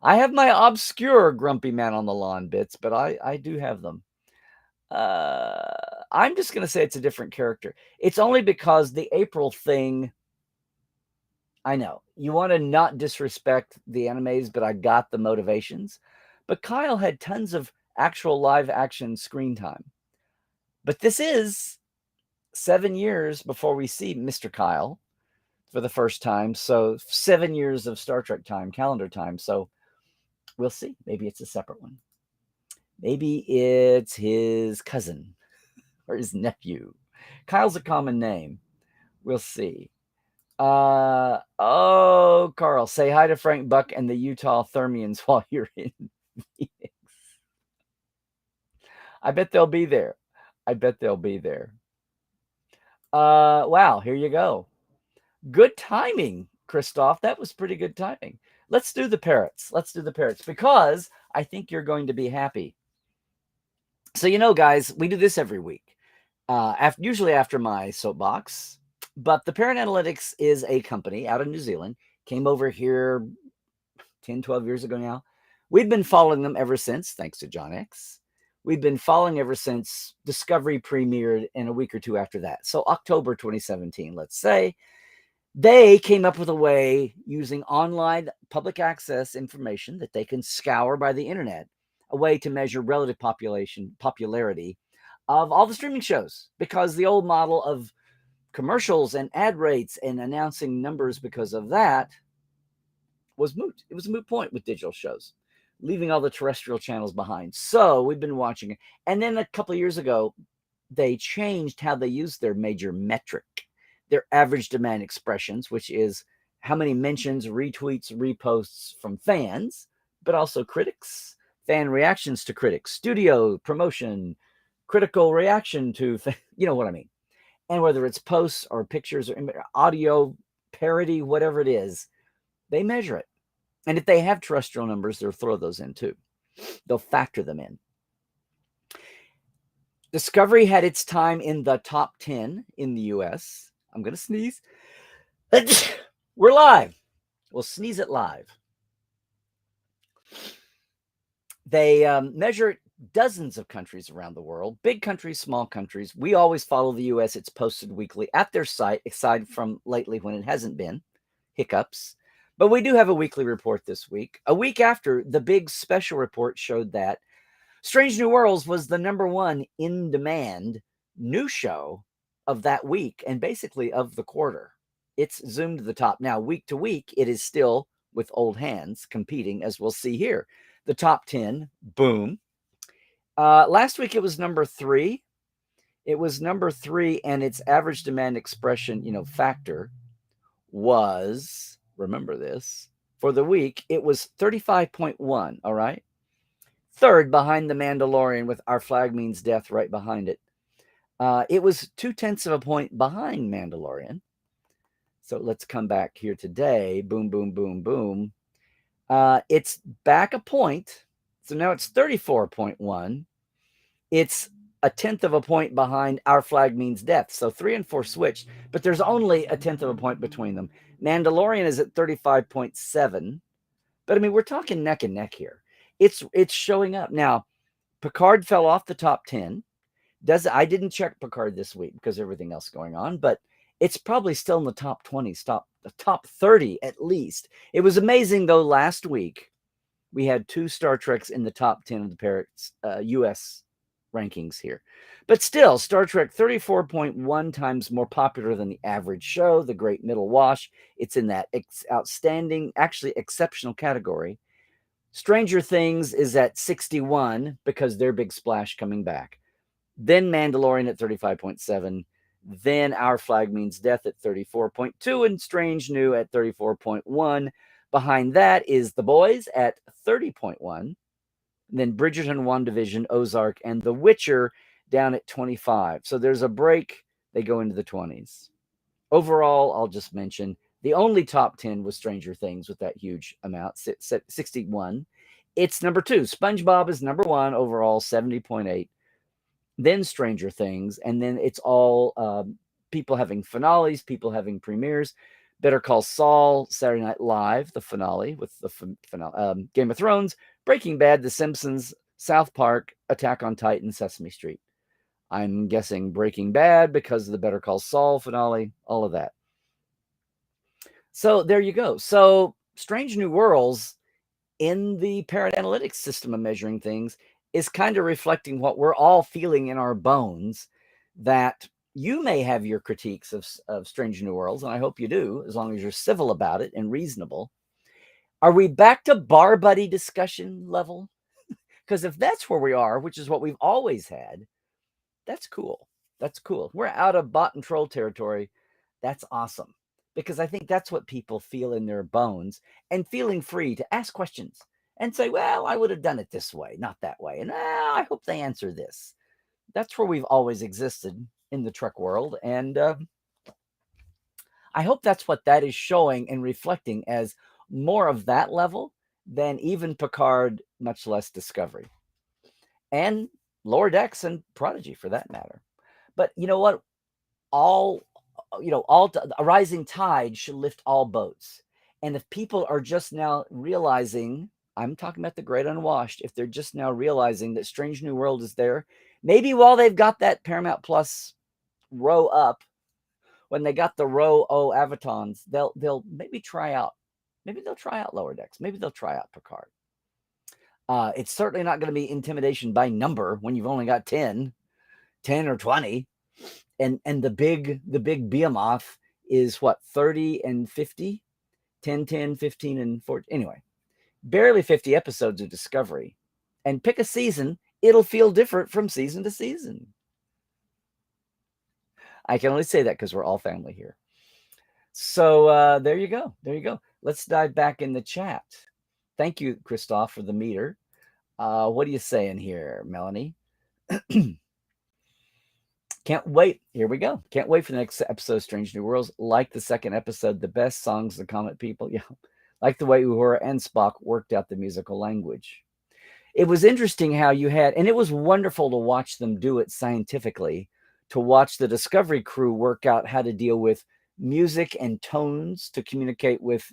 I have my obscure Grumpy Man on the Lawn bits, but I do have them. I'm just going to say it's a different character. It's only because the April thing... I know you want to not disrespect the animes, but I got the motivations. But Kyle had tons of actual live action screen time. But this is 7 years before we see Mr. Kyle for the first time. So 7 years of Star Trek time, calendar time. So we'll see. Maybe it's a separate one. Maybe it's his cousin or his nephew. Kyle's a common name. We'll see. Oh, Carl, say hi to Frank Buck and the Utah Thermians while you're in Phoenix. I bet they'll be there. Wow, here you go. Good timing, Christoph. That was pretty good timing. Let's do the parrots. Because I think you're going to be happy. So, guys, we do this every week. Usually after my soapbox. But the Parent Analytics is a company out of New Zealand, came over here 10, 12 years ago now. We've been following them ever since, thanks to John X. We've been following ever since Discovery premiered and a week or two after that. So October 2017, let's say. They came up with a way using online public access information that they can scour by the internet, a way to measure relative popularity of all the streaming shows. Because the old model of commercials and ad rates and announcing numbers because of that was moot. It was a moot point with digital shows, leaving all the terrestrial channels behind. So we've been watching it. And then a couple of years ago, they changed how they use their major metric, their average demand expressions, which is how many mentions, retweets, reposts from fans, but also critics, fan reactions to critics, studio promotion, critical reaction to, you know what I mean. And whether it's posts or pictures or audio parody, whatever it is, they measure it. And if they have terrestrial numbers, they'll throw those in too. They'll factor them in. Discovery had its time in the top 10 in the US. I'm going to sneeze. We're live. We'll sneeze it live. They measure dozens of countries around the world, big countries, small countries. We always follow the US. It's posted weekly at their site, aside from lately when it hasn't been, hiccups. But we do have a weekly report this week. A week after, the big special report showed that Strange New Worlds was the #1 in-demand new show of that week and basically of the quarter. It's zoomed to the top. Now, week to week, it is still with old hands competing, as we'll see here. The top 10, boom. Last week, it was #3. It was #3, and its average demand expression, factor was, remember this, for the week, it was 35.1, all right? Third behind The Mandalorian with Our Flag Means Death right behind it. It was 0.2 of a point behind Mandalorian. So let's come back here today. Boom, boom, boom, boom. It's back a point. So now it's 34.1. It's a tenth of a point behind Our Flag Means Death. So 3 and 4 switched, but there's only a tenth of a point between them. Mandalorian is at 35.7. But I mean, we're talking neck and neck here. It's showing up. Now, Picard fell off the top 10. I didn't check Picard this week because everything else going on, but it's probably still in the top 20, the top 30 at least. It was amazing though. Last week we had 2 Star Treks in the top 10 of the Parrots U.S. rankings here, but still, Star Trek 34.1 times more popular than the average show, The Great Middle Wash. It's in that outstanding, actually exceptional category. Stranger Things is at 61 because their big splash coming back. Then Mandalorian at 35.7. Then Our Flag Means Death at 34.2. And Strange New at 34.1. Behind that is The Boys at 30.1. Then Bridgerton, WandaVision, Ozark, and The Witcher down at 25. So there's a break. They go into the 20s. Overall, I'll just mention the only top 10 was Stranger Things with that huge amount, 61. It's number 2. SpongeBob is number 1 overall, 70.8. Then Stranger Things, and then it's all people having finales, people having premieres. Better Call Saul, Saturday Night Live, the finale with the finale, Game of Thrones, Breaking Bad, The Simpsons, South Park, Attack on Titan, Sesame Street. I'm guessing Breaking Bad because of the Better Call Saul finale, all of that. So there you go. So Strange New Worlds in the Parrot Analytics system of measuring things is kind of reflecting what we're all feeling in our bones, that you may have your critiques of Strange New Worlds, and I hope you do, as long as you're civil about it and reasonable. Are we back to bar buddy discussion level? Because if that's where we are, which is what we've always had, that's cool. That's cool. We're out of bot and troll territory. That's awesome. Because I think that's what people feel in their bones, and feeling free to ask questions and say, well, I would have done it this way, not that way. And I hope they answer this. That's where we've always existed in the Trek world. And I hope that's what that is showing and reflecting as more of that level than even Picard, much less Discovery. And Lower Decks and Prodigy for that matter. But you know what? A rising tide should lift all boats. And if people are just now realizing, I'm talking about the great unwashed, if they're just now realizing that Strange New World is there, maybe while they've got that Paramount Plus row up, when they got the row O Avatons, they'll maybe try out. Maybe they'll try out Lower Decks. Maybe they'll try out Picard. It's certainly not going to be intimidation by number when you've only got 10 or 20. And the big behemoth is what, 30 and 50? 10, 10, 15, and 14. Anyway, barely 50 episodes of Discovery. And pick a season, it'll feel different from season to season. I can only say that because we're all family here. So there you go. There you go. Let's dive back in the chat. Thank you, Christoph, for the meter. What are you saying here, Melanie? Can't wait. Here we go. Can't wait for the next episode of Strange New Worlds. Like the second episode, the best songs, the Comet People. Yeah. Like the way Uhura and Spock worked out the musical language. It was interesting how you had, and it was wonderful to watch them do it scientifically, to watch the Discovery crew work out how to deal with music and tones to communicate with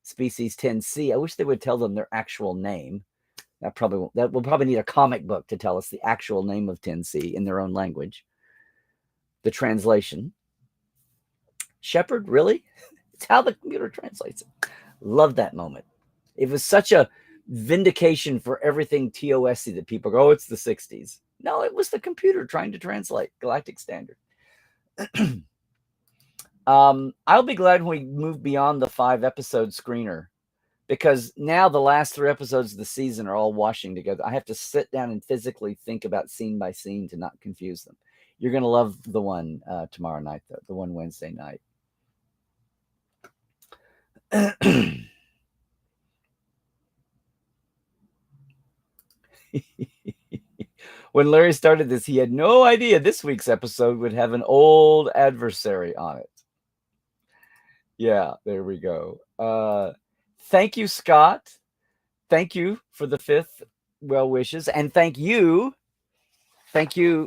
species 10C. I wish they would tell them their actual name. That will probably need a comic book to tell us the actual name of 10C in their own language. The translation. Shepard, really? It's how the computer translates it. Love that moment. It was such a vindication for everything TOSy that people go, oh, it's the 60s. No, it was the computer trying to translate Galactic Standard. I'll be glad when we move beyond the 5-episode screener, because now the last 3 episodes of the season are all washing together. I have to sit down and physically think about scene by scene to not confuse them. You're going to love the one tomorrow night, though, the one Wednesday night. When Larry started this, he had no idea this week's episode would have an old adversary on it. Yeah, there we go. Thank you, Scott. thank you for the 5th well wishes, and thank you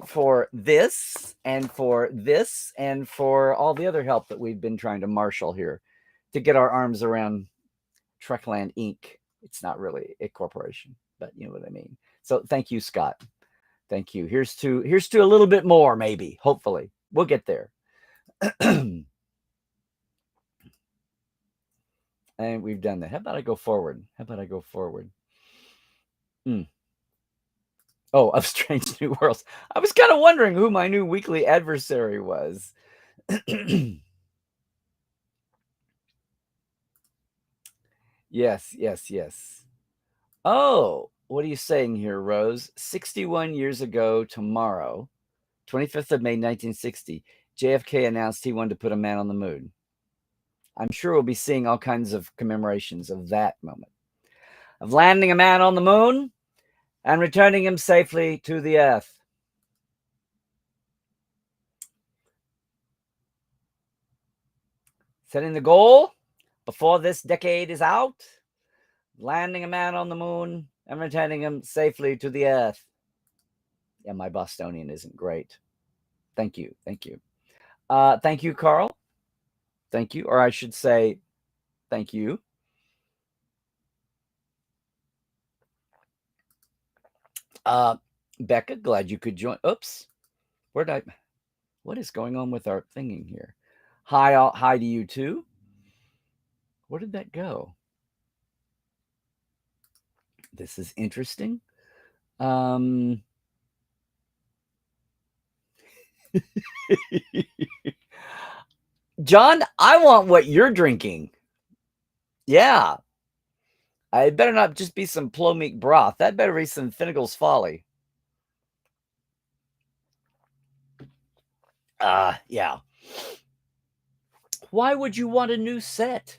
for this and for this and for all the other help that we've been trying to marshal here to get our arms around Trekland Inc. It's not really a corporation, but you know what I mean. So thank you, Scott. Thank you. Here's to a little bit more, maybe. Hopefully, we'll get there. And we've done that. How about I go forward? Oh, of Strange New Worlds. I was kind of wondering who my new weekly adversary was. Yes. Oh, what are you saying here, Rose? 61 years ago tomorrow, 25th of May, 1960, JFK announced he wanted to put a man on the moon. I'm sure we'll be seeing all kinds of commemorations of that moment, of landing a man on the moon and returning him safely to the Earth. Setting the goal before this decade is out, landing a man on the moon and returning him safely to the Earth. Yeah, my Bostonian isn't great. Thank you. Thank you, Carl. Thank you. Or I should say, thank you. Becca, glad you could join. Oops. What is going on with our thinking here? Hi to you too. Where did that go? This is interesting. John, I want what you're drinking. Yeah. It better not just be some plomeek broth. That better be some Finnegan's Folly. Yeah. Why would you want a new set?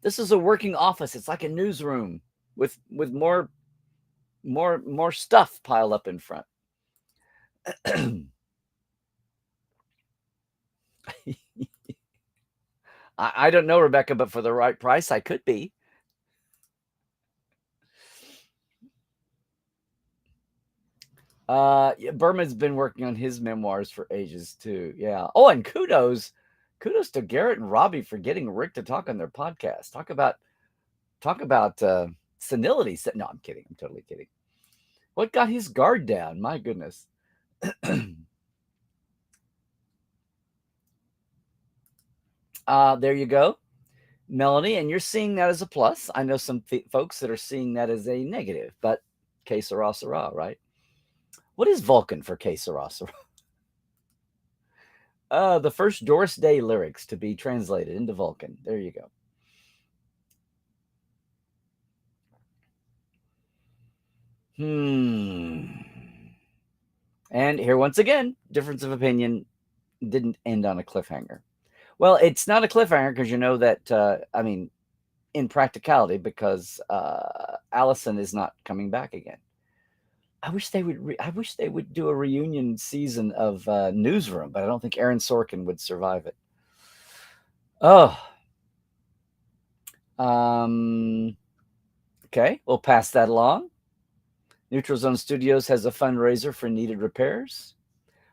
This is a working office. It's like a newsroom with more stuff piled up in front. I don't know, Rebecca, but for the right price, I could be. Berman's been working on his memoirs for ages too. Yeah. Oh, and kudos to Garrett and Robbie for getting Rick to talk on their podcast. Talk about senility. No, I'm kidding. I'm totally kidding. What got his guard down? My goodness. There you go, Melanie, and you're seeing that as a plus. I know some folks that are seeing that as a negative, but que sera, sera, right? What is Vulcan for que sera, sera? The first Doris Day lyrics to be translated into Vulcan. There you go. And here once again, difference of opinion didn't end on a cliffhanger. Well, it's not a cliffhanger because you know that, I mean, in practicality, because Allison is not coming back again. I wish they would do a reunion season of Newsroom, but I don't think Aaron Sorkin would survive it. Oh. Okay, we'll pass that along. Neutral Zone Studios has a fundraiser for needed repairs.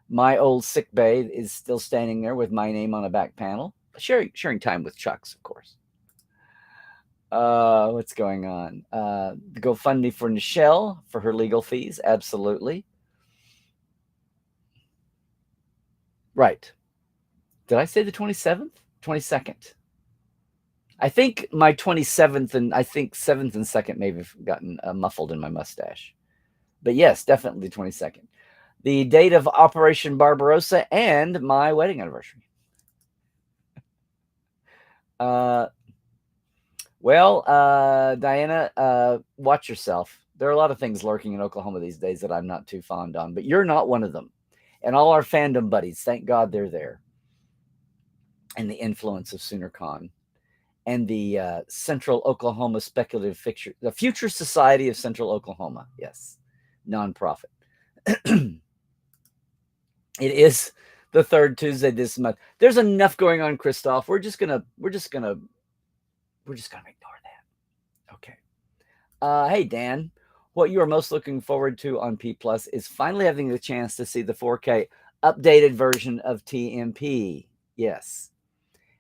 My old sick bay is still standing there with my name on a back panel. Sharing time with Chuck's, of course. What's going on? The GoFundMe for Nichelle for her legal fees. Absolutely. Right. Did I say the 27th? 22nd. I think my 27th and I think 7th and 2nd may have gotten muffled in my mustache. But yes, definitely 22nd. The date of Operation Barbarossa and my wedding anniversary. Well, Diana, watch yourself. There are a lot of things lurking in Oklahoma these days that I'm not too fond on, but you're not one of them. And all our fandom buddies, thank God they're there. And the influence of SoonerCon and the Central Oklahoma Speculative Fiction, the Future Society of Central Oklahoma. Yes, nonprofit. It is the third Tuesday this month. There's enough going on, Christoph. We're just gonna ignore that. Okay. Hey, Dan. What you are most looking forward to on P Plus is finally having the chance to see the 4K updated version of TMP. Yes.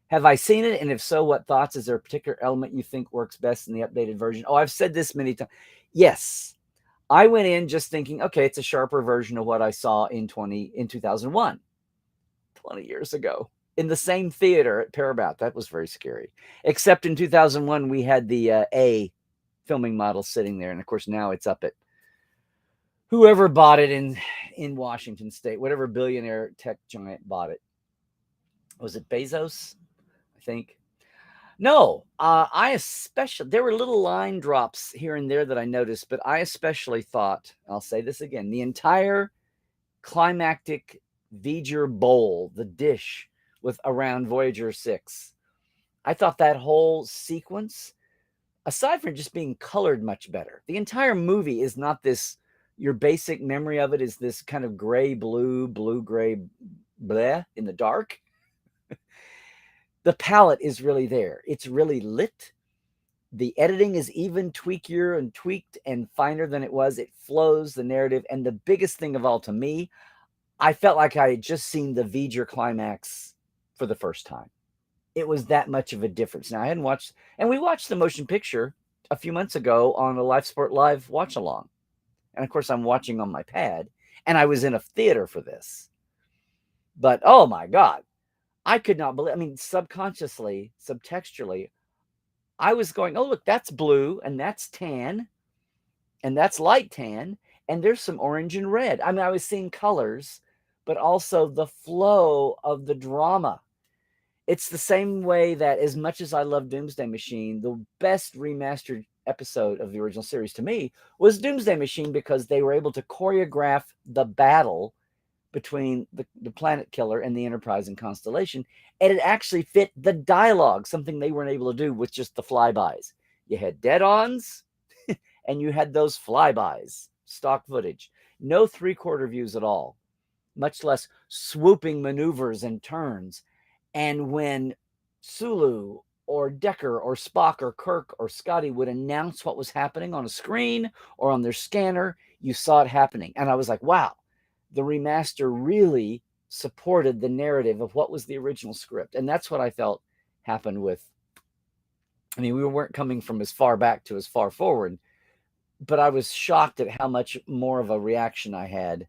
Have I seen it? And if so, what thoughts? Is there a particular element you think works best in the updated version? Oh, I've said this many times. Yes. I went in just thinking, okay, it's a sharper version of what I saw in 2001, 20 years ago, in the same theater at Paramount. That was very scary. Except in 2001, we had the A filming model sitting there, and of course now it's up at whoever bought it in Washington State, whatever billionaire tech giant bought it. Was it Bezos? I think. No, I especially, there were little line drops here and there that I noticed, but I especially thought, I'll say this again, the entire climactic V'ger bowl, the dish with around Voyager 6, I thought that whole sequence, aside from just being colored much better, the entire movie is not this, your basic memory of it is this kind of gray, blue, gray, bleh in the dark. The palette is really there. It's really lit. The editing is even tweakier and tweaked and finer than it was. It flows the narrative. And the biggest thing of all to me, I felt like I had just seen the V'ger climax for the first time. It was that much of a difference. Now, I hadn't watched, and we watched the motion picture a few months ago on a Live Sport Live watch along. And of course, I'm watching on my pad, and I was in a theater for this. But oh my God, I could not believe, I mean, subconsciously, subtextually, I was going, oh, look, that's blue and that's tan and that's light tan. And there's some orange and red. I mean, I was seeing colors, but also the flow of the drama. It's the same way that, as much as I love Doomsday Machine, the best remastered episode of the original series to me was Doomsday Machine, because they were able to choreograph the battle between the planet killer and the Enterprise and Constellation, and it actually fit the dialogue, something they weren't able to do with just the flybys. You had dead-ons and you had those flybys, stock footage. No three-quarter views at all, much less swooping maneuvers and turns. And when Sulu or Decker or Spock or Kirk or Scotty would announce what was happening on a screen or on their scanner, you saw it happening. And I was like, wow, the remaster really supported the narrative of what was the original script. And that's what I felt happened with, I mean, we weren't coming from as far back to as far forward, but I was shocked at how much more of a reaction I had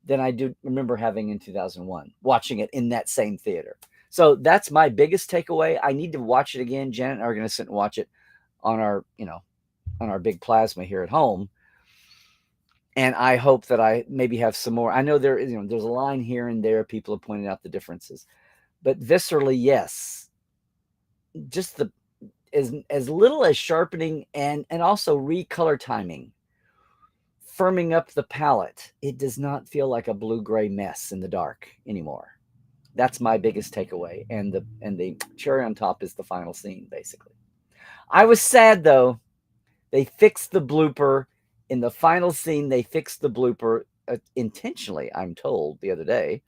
than I do remember having in 2001, watching it in that same theater. So that's my biggest takeaway. I need to watch it again. Janet and I are going to sit and watch it on our, on our big plasma here at home. And I hope that I maybe have some more. I know there's a line here and there. People have pointed out the differences, but viscerally, yes. Just as little as sharpening and also recolor timing, firming up the palette. It does not feel like a blue-gray mess in the dark anymore. That's my biggest takeaway. And the cherry on top is the final scene, basically. I was sad though. They fixed the blooper. In the final scene, they fixed the blooper intentionally, I'm told, the other day.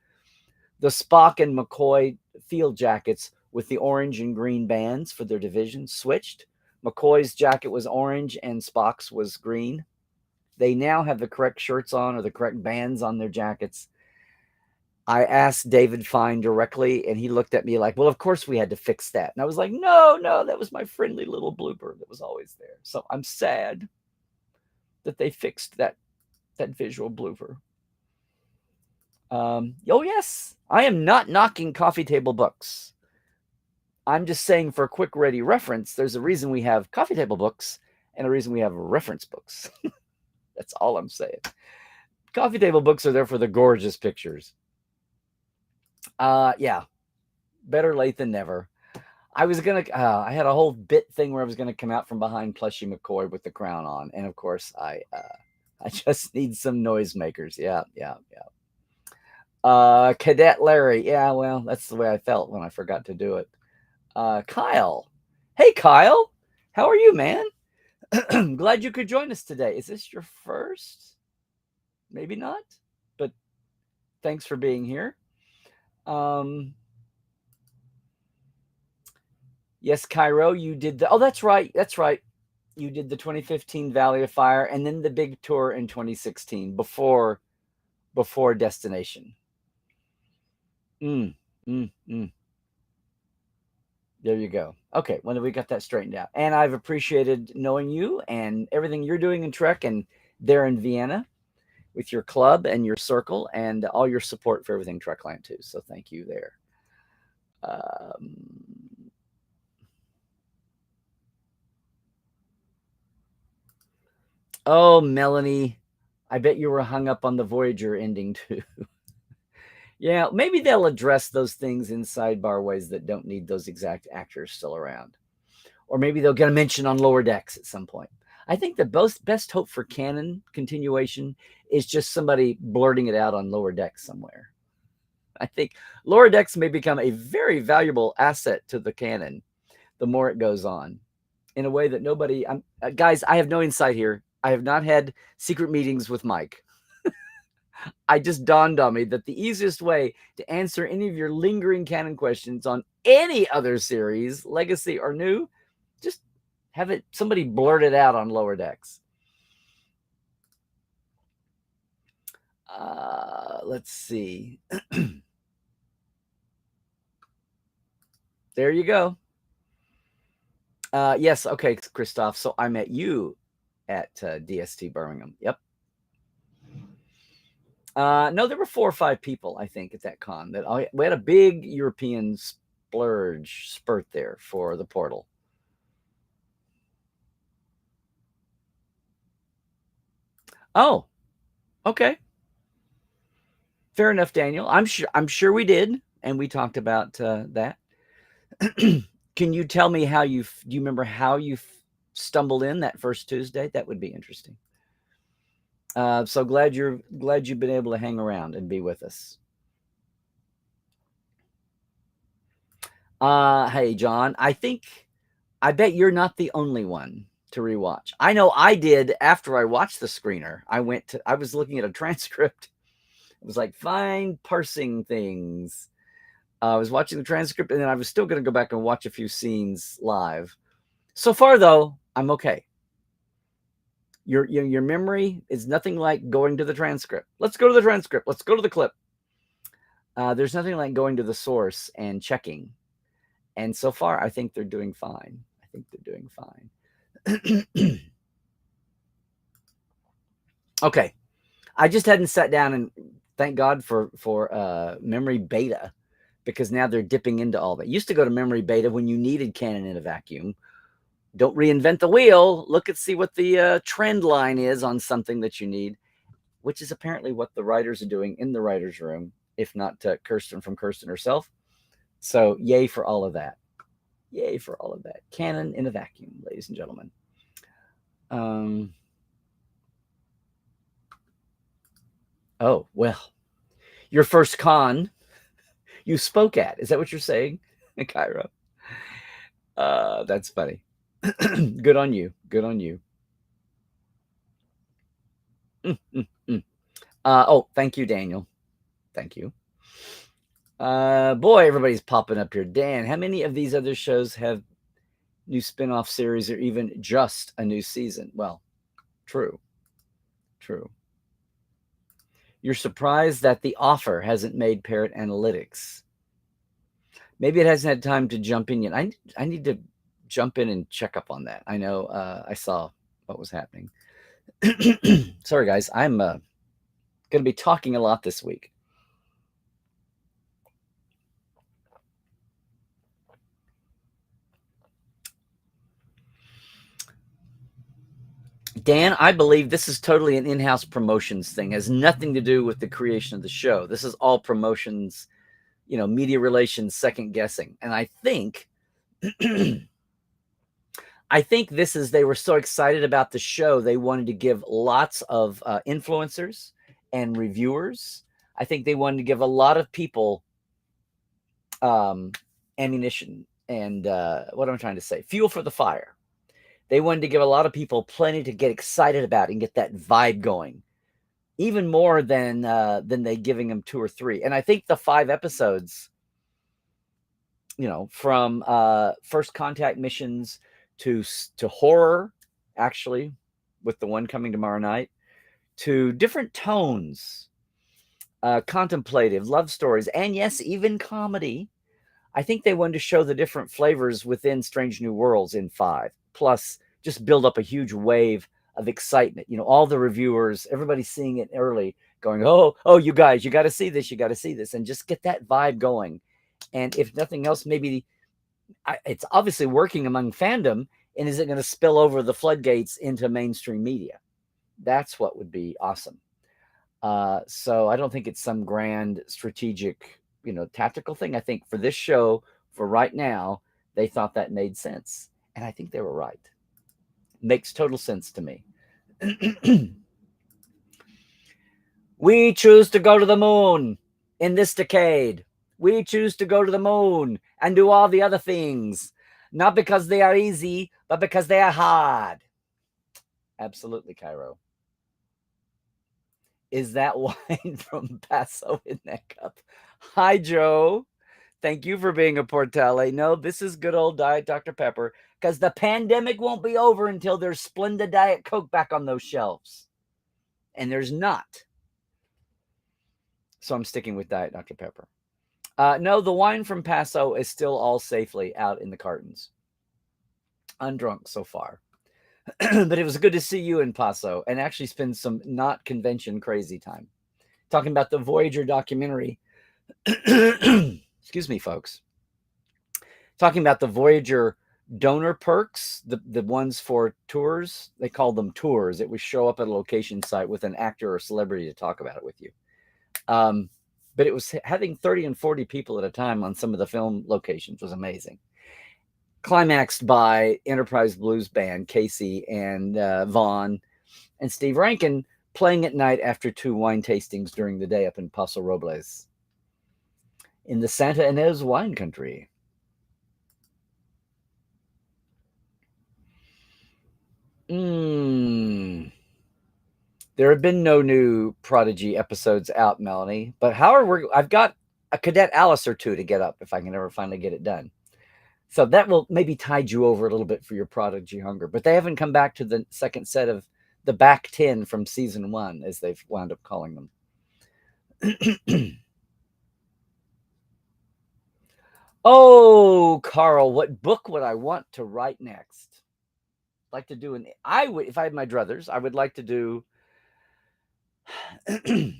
The Spock and McCoy field jackets with the orange and green bands for their divisions switched. McCoy's jacket was orange and Spock's was green. They now have the correct shirts on, or the correct bands on their jackets. I asked David Fine directly, and he looked at me like, well, of course we had to fix that. And I was like, no, that was my friendly little blooper that was always there. So I'm sad that they fixed that visual blooper. Oh, yes, I am not knocking coffee table books. I'm just saying, for a quick ready reference, there's a reason we have coffee table books and a reason we have reference books. That's all I'm saying. Coffee table books are there for the gorgeous pictures. Yeah, better late than never. I was gonna, I had a whole bit thing where I was gonna come out from behind Plushy McCoy with the crown on, and of course I just need some noisemakers. Yeah. Cadet Larry. Yeah, well, that's the way I felt when I forgot to do it. Kyle. Hey, Kyle. How are you, man? Glad you could join us today. Is this your first? Maybe not, but thanks for being here. Yes, Cairo, you did the. Oh, that's right. You did the 2015 Valley of Fire and then the big tour in 2016 before Destination. Mm, mm, mm. There you go. Okay, well, we got that straightened out. And I've appreciated knowing you and everything you're doing in Trek and there in Vienna with your club and your circle and all your support for everything Trekland too. So thank you there. Oh, Melanie, I bet you were hung up on the Voyager ending too. Yeah, maybe they'll address those things in sidebar ways that don't need those exact actors still around. Or maybe they'll get a mention on Lower Decks at some point. I think the best hope for canon continuation is just somebody blurting it out on Lower Decks somewhere. I think Lower Decks may become a very valuable asset to the canon the more it goes on in a way that nobody. Guys, I have no insight here. I have not had secret meetings with Mike. I just dawned on me that the easiest way to answer any of your lingering canon questions on any other series, legacy or new, just have it somebody blurt it out on Lower Decks. Let's see. There you go. Yes, okay, Christoph. So I met you at DST Birmingham. Yep. No, there were 4 or 5 people, I think, at that con. We had a big European spurt there for the portal. Oh, okay. Fair enough, Daniel. I'm sure we did, and we talked about that. Can you tell me do you remember how you stumbled in that first Tuesday? That would be interesting. So glad you've been able to hang around and be with us. Hey, John, I bet you're not the only one to rewatch. I know I did after I watched the screener. I was looking at a transcript. It was like fine parsing things. I was watching the transcript and then I was still going to go back and watch a few scenes live. So far, though, I'm okay. Your memory is nothing like going to the transcript. Let's go to the transcript. Let's go to the clip. There's nothing like going to the source and checking. And so far, I think they're doing fine. Okay. I just hadn't sat down and thank God for memory beta, because now they're dipping into all that. Used to go to memory beta when you needed canon in a vacuum. Don't reinvent the wheel. Look and see what the trend line is on something that you need, which is apparently what the writers are doing in the writer's room, if not Kirsten herself. So yay for all of that. Yay for all of that. Canon in a vacuum, ladies and gentlemen. Oh, well, your first con you spoke at. Is that what you're saying, Cairo? That's funny. Good on you. Good on you. Oh, thank you, Daniel. Thank you. Boy, everybody's popping up here. Dan, how many of these other shows have new spin-off series or even just a new season? Well, true. You're surprised that The Offer hasn't made Parrot Analytics. Maybe it hasn't had time to jump in yet. I need to jump in and check up on that. I know I saw what was happening. Sorry, guys. I'm going to be talking a lot this week. Dan, I believe this is totally an in-house promotions thing. It has nothing to do with the creation of the show. This is all promotions, media relations, second guessing. And I think they were so excited about the show, they wanted to give lots of influencers and reviewers. I think they wanted to give a lot of people ammunition and what am I trying to say? Fuel for the fire. They wanted to give a lot of people plenty to get excited about and get that vibe going, even more than they giving them 2 or 3. And I think the 5 episodes, from first contact missions to horror actually, with the one coming tomorrow night, to different tones, contemplative, love stories, and yes, even comedy. I think they wanted to show the different flavors within Strange New Worlds in 5, plus just build up a huge wave of excitement. All the reviewers, everybody seeing it early, going, oh, you guys, you got to see this, and just get that vibe going. And if nothing else, maybe it's obviously working among fandom, and is it going to spill over the floodgates into mainstream media? That's what would be awesome. So I don't think it's some grand strategic, tactical thing. I think for this show, for right now, they thought that made sense. And I think they were right. Makes total sense to me. We choose to go to the moon in this decade. We choose to go to the moon and do all the other things, not because they are easy, but because they are hard. Absolutely, Cairo. Is that wine from Paso in that cup? Hi, Joe. Thank you for being a Portale. No, this is good old Diet Dr. Pepper, because the pandemic won't be over until there's Splenda Diet Coke back on those shelves. And there's not. So I'm sticking with Diet Dr. Pepper. No, the wine from Paso is still all safely out in the cartons. Undrunk so far. But it was good to see you in Paso and actually spend some not convention crazy time. Talking about the Voyager documentary. Excuse me, folks. Talking about the Voyager donor perks, the ones for tours. They called them tours. It was show up at a location site with an actor or celebrity to talk about it with you. But it was having 30 and 40 people at a time on some of the film locations was amazing. Climaxed by Enterprise Blues Band, Casey and Vaughn and Steve Rankin playing at night after 2 wine tastings during the day up in Paso Robles in the Santa Ynez wine country. There have been no new Prodigy episodes out, Melanie. But however, I've got a Cadet Alice or 2 to get up if I can ever finally get it done. So that will maybe tide you over a little bit for your Prodigy hunger. But they haven't come back to the second set of the back 10 from season 1, as they've wound up calling them. Oh, Carl, what book would I want to write next? Like to do if I had my druthers, I would like to do. I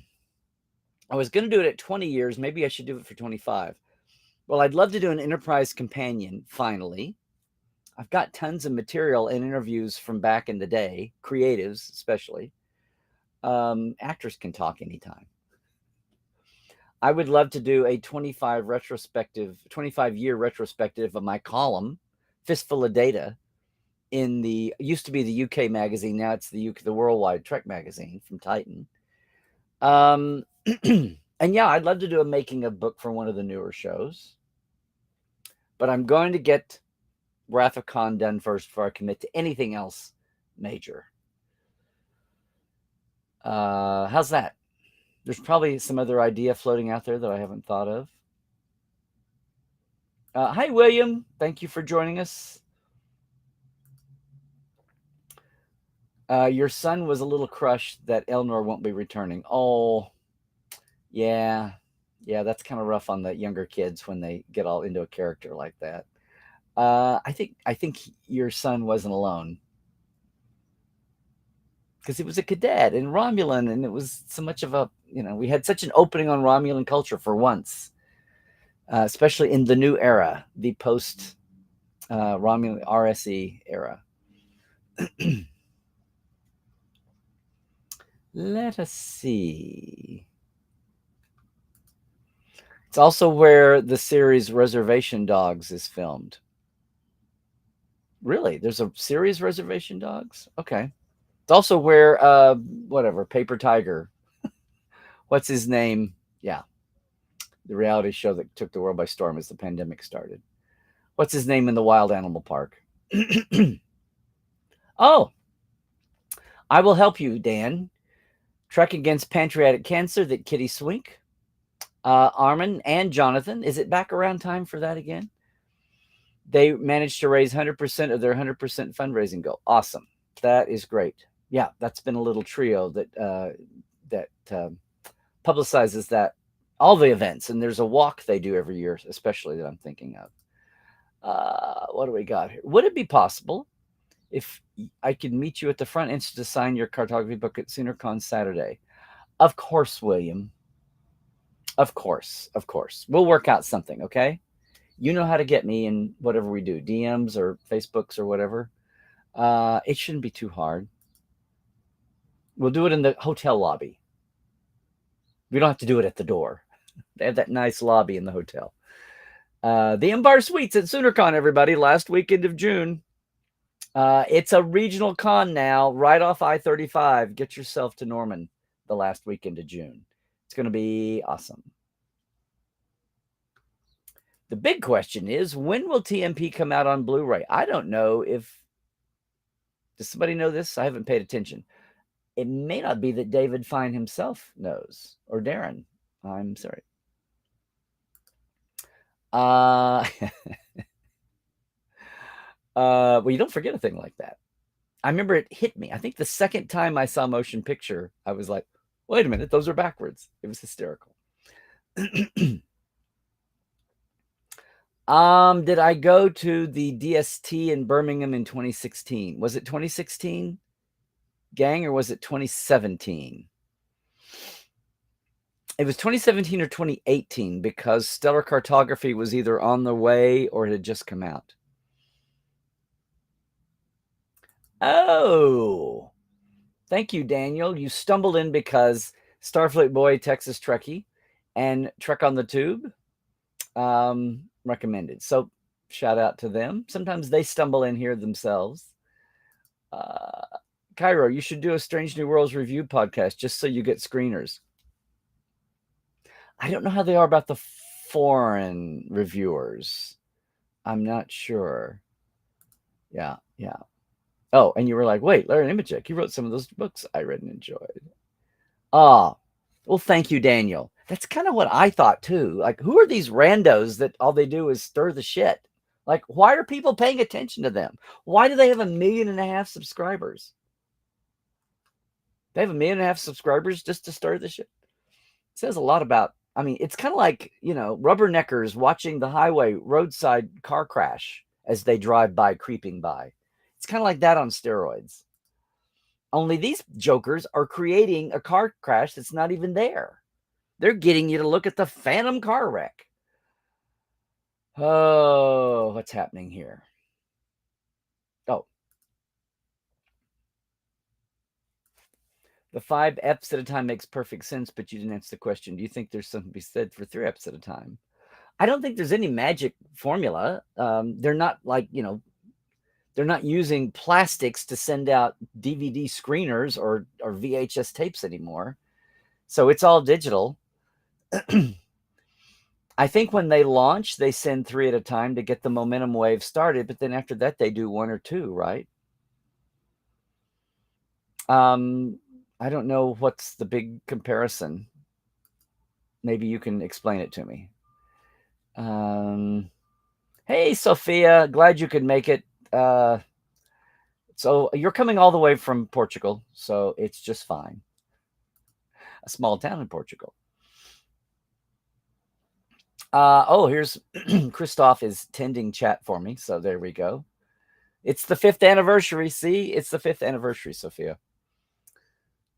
was going to do it at 20 years. Maybe I should do it for 25. Well, I'd love to do an Enterprise companion, finally. I've got tons of material and interviews from back in the day, creatives especially. Actors can talk anytime. I would love to do a 25-year retrospective of my column, Fistful of Data, used to be the UK magazine. Now it's the Worldwide Trek magazine from Titan. And yeah, I'd love to do a making of book for one of the newer shows. But I'm going to get Wrath of Khan done first before I commit to anything else major. How's that? There's probably some other idea floating out there that I haven't thought of. Hi, William. Thank you for joining us. Your son was a little crushed that Elnor won't be returning. Oh, yeah. Yeah, that's kind of rough on the younger kids when they get all into a character like that. I think your son wasn't alone, because he was a cadet in Romulan, and it was so much of we had such an opening on Romulan culture for once, especially in the new era, the post Romulan RSE era. Let us see. It's also where the series Reservation Dogs is filmed. Really? There's a series Reservation Dogs? Okay. It's also where, Paper Tiger. What's his name? Yeah. The reality show that took the world by storm as the pandemic started. What's his name in the Wild Animal Park? Oh, I will help you, Dan. Trek Against Pancreatic Cancer, that Kitty Swink. Armin and Jonathan. Is it back around time for that again? They managed to raise 100% of their 100% fundraising goal. Awesome. That is great. Yeah, that's been a little trio that publicizes that all the events, and there's a walk they do every year, especially that I'm thinking of. What do we got here? Would it be possible if I could meet you at the front entrance to sign your cartography book at SoonerCon Saturday? Of course, William. Of course. We'll work out something, okay? You know how to get me in whatever we do, DMs or Facebooks or whatever. It shouldn't be too hard. We'll do it in the hotel lobby. We don't have to do it at the door. They have that nice lobby in the hotel. The Empire Suites at SoonerCon, everybody, last weekend of June. It's a regional con now, right off I-35. Get yourself to Norman the last weekend of June. It's going to be awesome. The big question is, when will TMP come out on Blu-ray? I don't know if... Does somebody know this? I haven't paid attention. It may not be that David Fine himself knows, or Darren. I'm sorry. Well, you don't forget a thing like that. I remember it hit me. I think the second time I saw motion picture, I was like, wait a minute, those are backwards. It was hysterical. Did I go to the DST in Birmingham in 2016? Was it 2016, gang, or was it 2017? It was 2017 or 2018 because Stellar Cartography was either on the way or it had just come out. Oh, thank you, Daniel. You stumbled in because Starfleet Boy, Texas Trekkie, and Trek on the Tube recommended. So shout out to them. Sometimes they stumble in here themselves. Cairo, you should do a Strange New Worlds review podcast just so you get screeners. I don't know how they are about the foreign reviewers. I'm not sure. Yeah. Oh, and you were like, wait, Larry Nemeczek, he wrote some of those books I read and enjoyed. Well, thank you, Daniel. That's kind of what I thought too. Like, who are these randos that all they do is stir the shit? Like, why are people paying attention to them? Why do they have 1.5 million subscribers? They have 1.5 million subscribers just to stir the shit. It says a lot about, I mean, it's kind of like, rubberneckers watching the highway roadside car crash as they drive by, creeping by. It's kind of like that on steroids. Only these jokers are creating a car crash that's not even there. They're getting you to look at the phantom car wreck. Oh, what's happening here? Oh. The 5 eps at a time makes perfect sense, but you didn't answer the question. Do you think there's something to be said for 3 eps at a time? I don't think there's any magic formula. They're not like, they're not using plastics to send out DVD screeners or VHS tapes anymore. So it's all digital. I think when they launch, they send 3 at a time to get the momentum wave started. But then after that, they do 1 or 2, right? I don't know what's the big comparison. Maybe you can explain it to me. Hey, Sophia, glad you could make it. So you're coming all the way from Portugal, so it's just fine. A small town in Portugal. Here's Christoph is tending chat for me, so there we go. It's the 5th anniversary. See, it's the 5th anniversary, Sophia.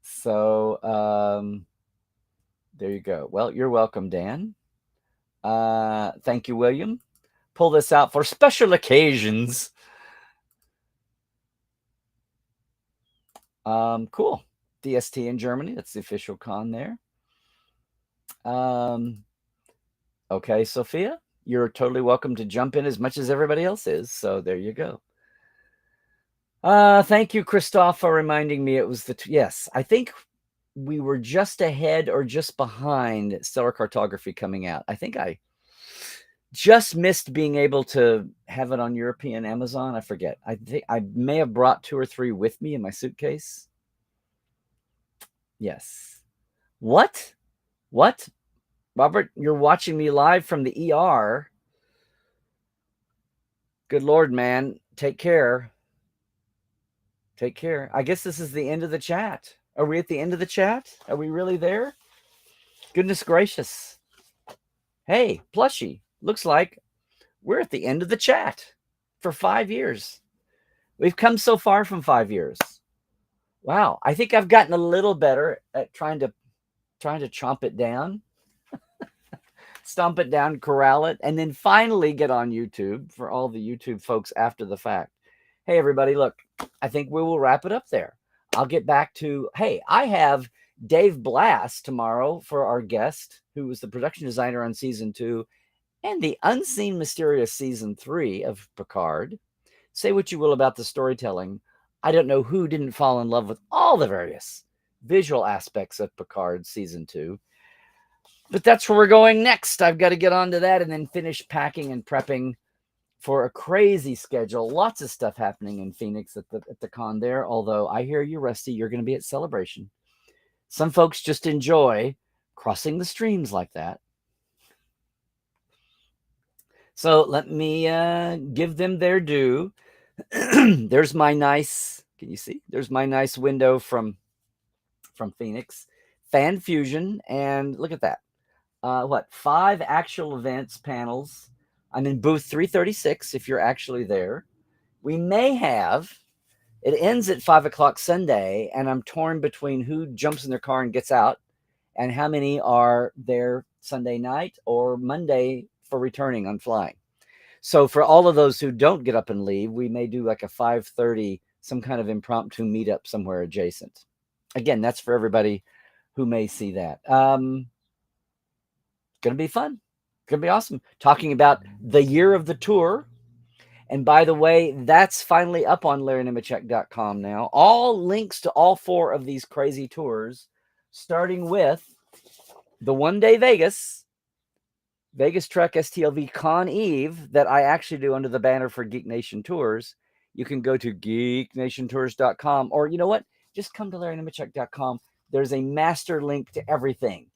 So there you go. Well, you're welcome, Dan. Thank you, William. Pull this out for special occasions. Cool. DST in Germany. That's the official con there. Okay, Sophia, you're totally welcome to jump in as much as everybody else is. So there you go. Thank you, Christoph, for reminding me it was yes, I think we were just ahead or just behind Stellar Cartography coming out. I think I just missed being able to have it on European Amazon. I forget. I think I may have brought 2 or 3 with me in my suitcase. Yes. What? Robert, you're watching me live from the ER. Good Lord, man. Take care. Take care. I guess this is the end of the chat. Are we at the end of the chat? Are we really there? Goodness gracious. Hey, Plushy, looks like we're at the end of the chat for 5 years. We've come so far from 5 years. Wow, I think I've gotten a little better at trying to chomp it down, stomp it down, corral it, and then finally get on YouTube for all the YouTube folks after the fact. Hey, everybody, look, I think we will wrap it up there. I'll get back to, hey, I have Dave Blass tomorrow for our guest, who was the production designer on season 2 and the unseen mysterious season 3 of Picard. Say what you will about the storytelling. I don't know who didn't fall in love with all the various visual aspects of Picard season 2. But that's where we're going next. I've got to get on to that and then finish packing and prepping for a crazy schedule. Lots of stuff happening in Phoenix at the con there. Although I hear you, Rusty, you're going to be at Celebration. Some folks just enjoy crossing the streams like that. So let me give them their due. There's my nice, can you see? There's my nice window from Phoenix. Fan Fusion, and look at that. 5 actual events, panels. I'm in booth 336 if you're actually there. We may have, it ends at 5 o'clock Sunday, and I'm torn between who jumps in their car and gets out and how many are there Sunday night or Monday for returning on flying. So for all of those who don't get up and leave, we may do like a 5:30, some kind of impromptu meetup somewhere adjacent. Again, that's for everybody who may see that. Going to be fun. Going to be awesome. Talking about the year of the tour. And by the way, that's finally up on LarryNemechek.com now. All links to all 4 of these crazy tours, starting with the one-day Vegas Trek STLV Con Eve that I actually do under the banner for Geek Nation Tours. You can go to geeknationtours.com, or you know what? Just come to LarryNemechek.com. There's a master link to everything.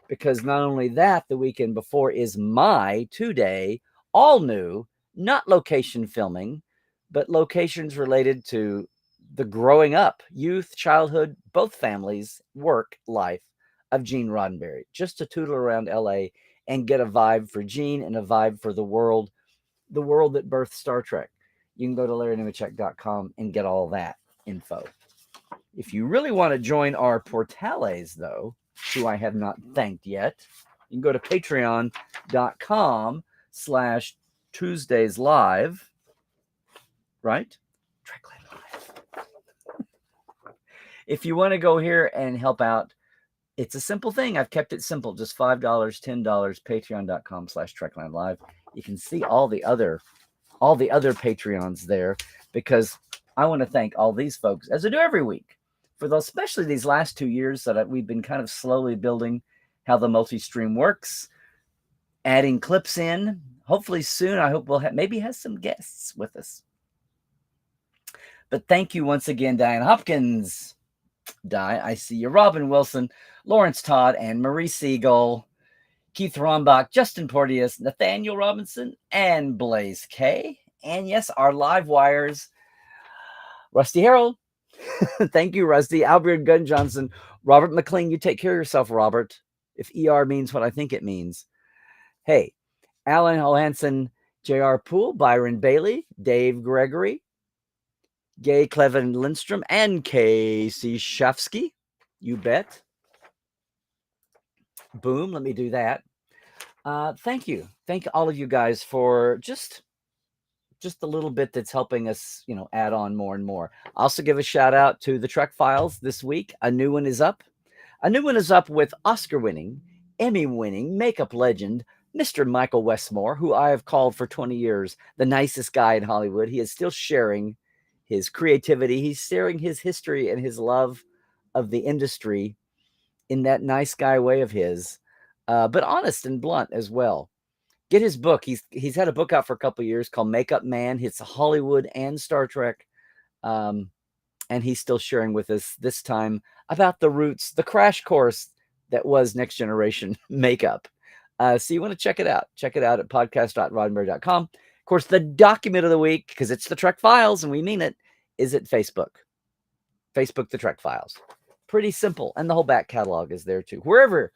Because not only that, the weekend before is my 2-day, all new, not location filming, but locations related to the growing up, youth, childhood, both families, work, life of Gene Roddenberry. Just to tootle around LA and get a vibe for Gene and a vibe for the world that birthed Star Trek. You can go to LarryNemechek.com and get all that info. If you really want to join our Portales, though, who I have not thanked yet, you can go to patreon.com/Tuesdays Live, right? Trekland Live. If you want to go here and help out, it's a simple thing. I've kept it simple, just $5, $10, patreon.com/Trekland Live. You can see all the other Patreons there, because I want to thank all these folks, as I do every week, for those, especially these last 2 years that we've been kind of slowly building how the multi-stream works, adding clips in. Hopefully soon, I hope we'll maybe have some guests with us. But thank you once again, Diane Hopkins. I see you. Robin Wilson, Lawrence Todd, and Marie Siegel, Keith Rombach, Justin Porteous, Nathaniel Robinson, and Blaze K. And yes, our live wires, Rusty Harold. Thank you, Rusty. Albert Gunn Johnson, Robert McLean. You take care of yourself, Robert. If ER means what I think it means. Hey, Alan Johansson, J.R. Poole, Byron Bailey, Dave Gregory, Gay Clevin Lindstrom, and Casey Shafsky. You bet. Boom. Let me do that. Thank you. Thank all of you guys for just a little bit that's helping us, add on more and more. I'll also give a shout out to the Trek Files this week. A new one is up. A new one is up with Oscar-winning, Emmy-winning makeup legend, Mr. Michael Westmore, who I have called for 20 years the nicest guy in Hollywood. He is still sharing his creativity. He's sharing his history and his love of the industry in that nice guy way of his, but honest and blunt as well. Get his book. He's had a book out for a couple of years called Makeup Man. It's Hollywood and Star Trek. And he's still sharing with us this time about the roots, the crash course that was Next Generation makeup. So you want to check it out. Check it out at podcast.roddenberry.com. Of course, the document of the week, because it's the Trek Files and we mean it, is at Facebook. Facebook, The Trek Files. Pretty simple. And the whole back catalog is there too. Wherever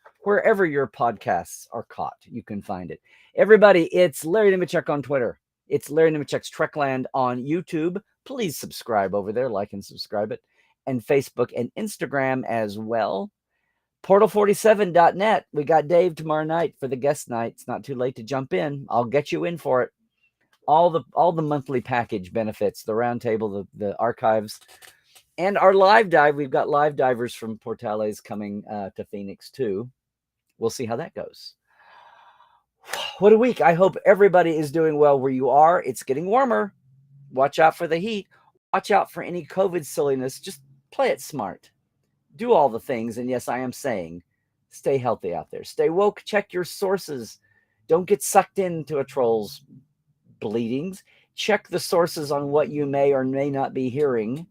your podcasts are caught, you can find it. Everybody, it's Larry Nemechek on Twitter. It's Larry Nemechek's Trekland on YouTube. Please subscribe over there, like and subscribe it. And Facebook and Instagram as well. Portal47.net. We got Dave tomorrow night for the guest night. It's not too late to jump in. I'll get you in for it. All the monthly package benefits, the roundtable, the archives, and our live dive. We've got live divers from Portales coming to Phoenix too. We'll see how that goes. What a week. I hope everybody is doing well where you are. It's getting warmer. Watch out for the heat. Watch out for any COVID silliness. Just play it smart. Do all the things. And yes, I am saying, stay healthy out there. Stay woke. Check your sources. Don't get sucked into a troll's bleedings. Check the sources on what you may or may not be hearing.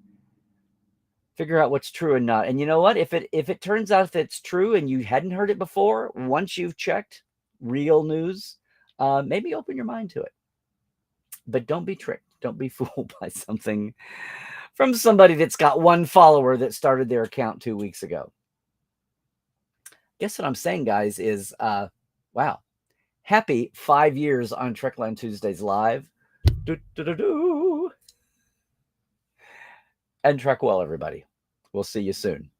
Figure out what's true and not. And you know what? If it turns out that it's true and you hadn't heard it before, once you've checked real news, maybe open your mind to it. But don't be tricked. Don't be fooled by something from somebody that's got one follower that started their account 2 weeks ago. Guess what I'm saying, guys, is wow. Happy 5 years on Trekland Tuesdays Live. And trek well, everybody. We'll see you soon.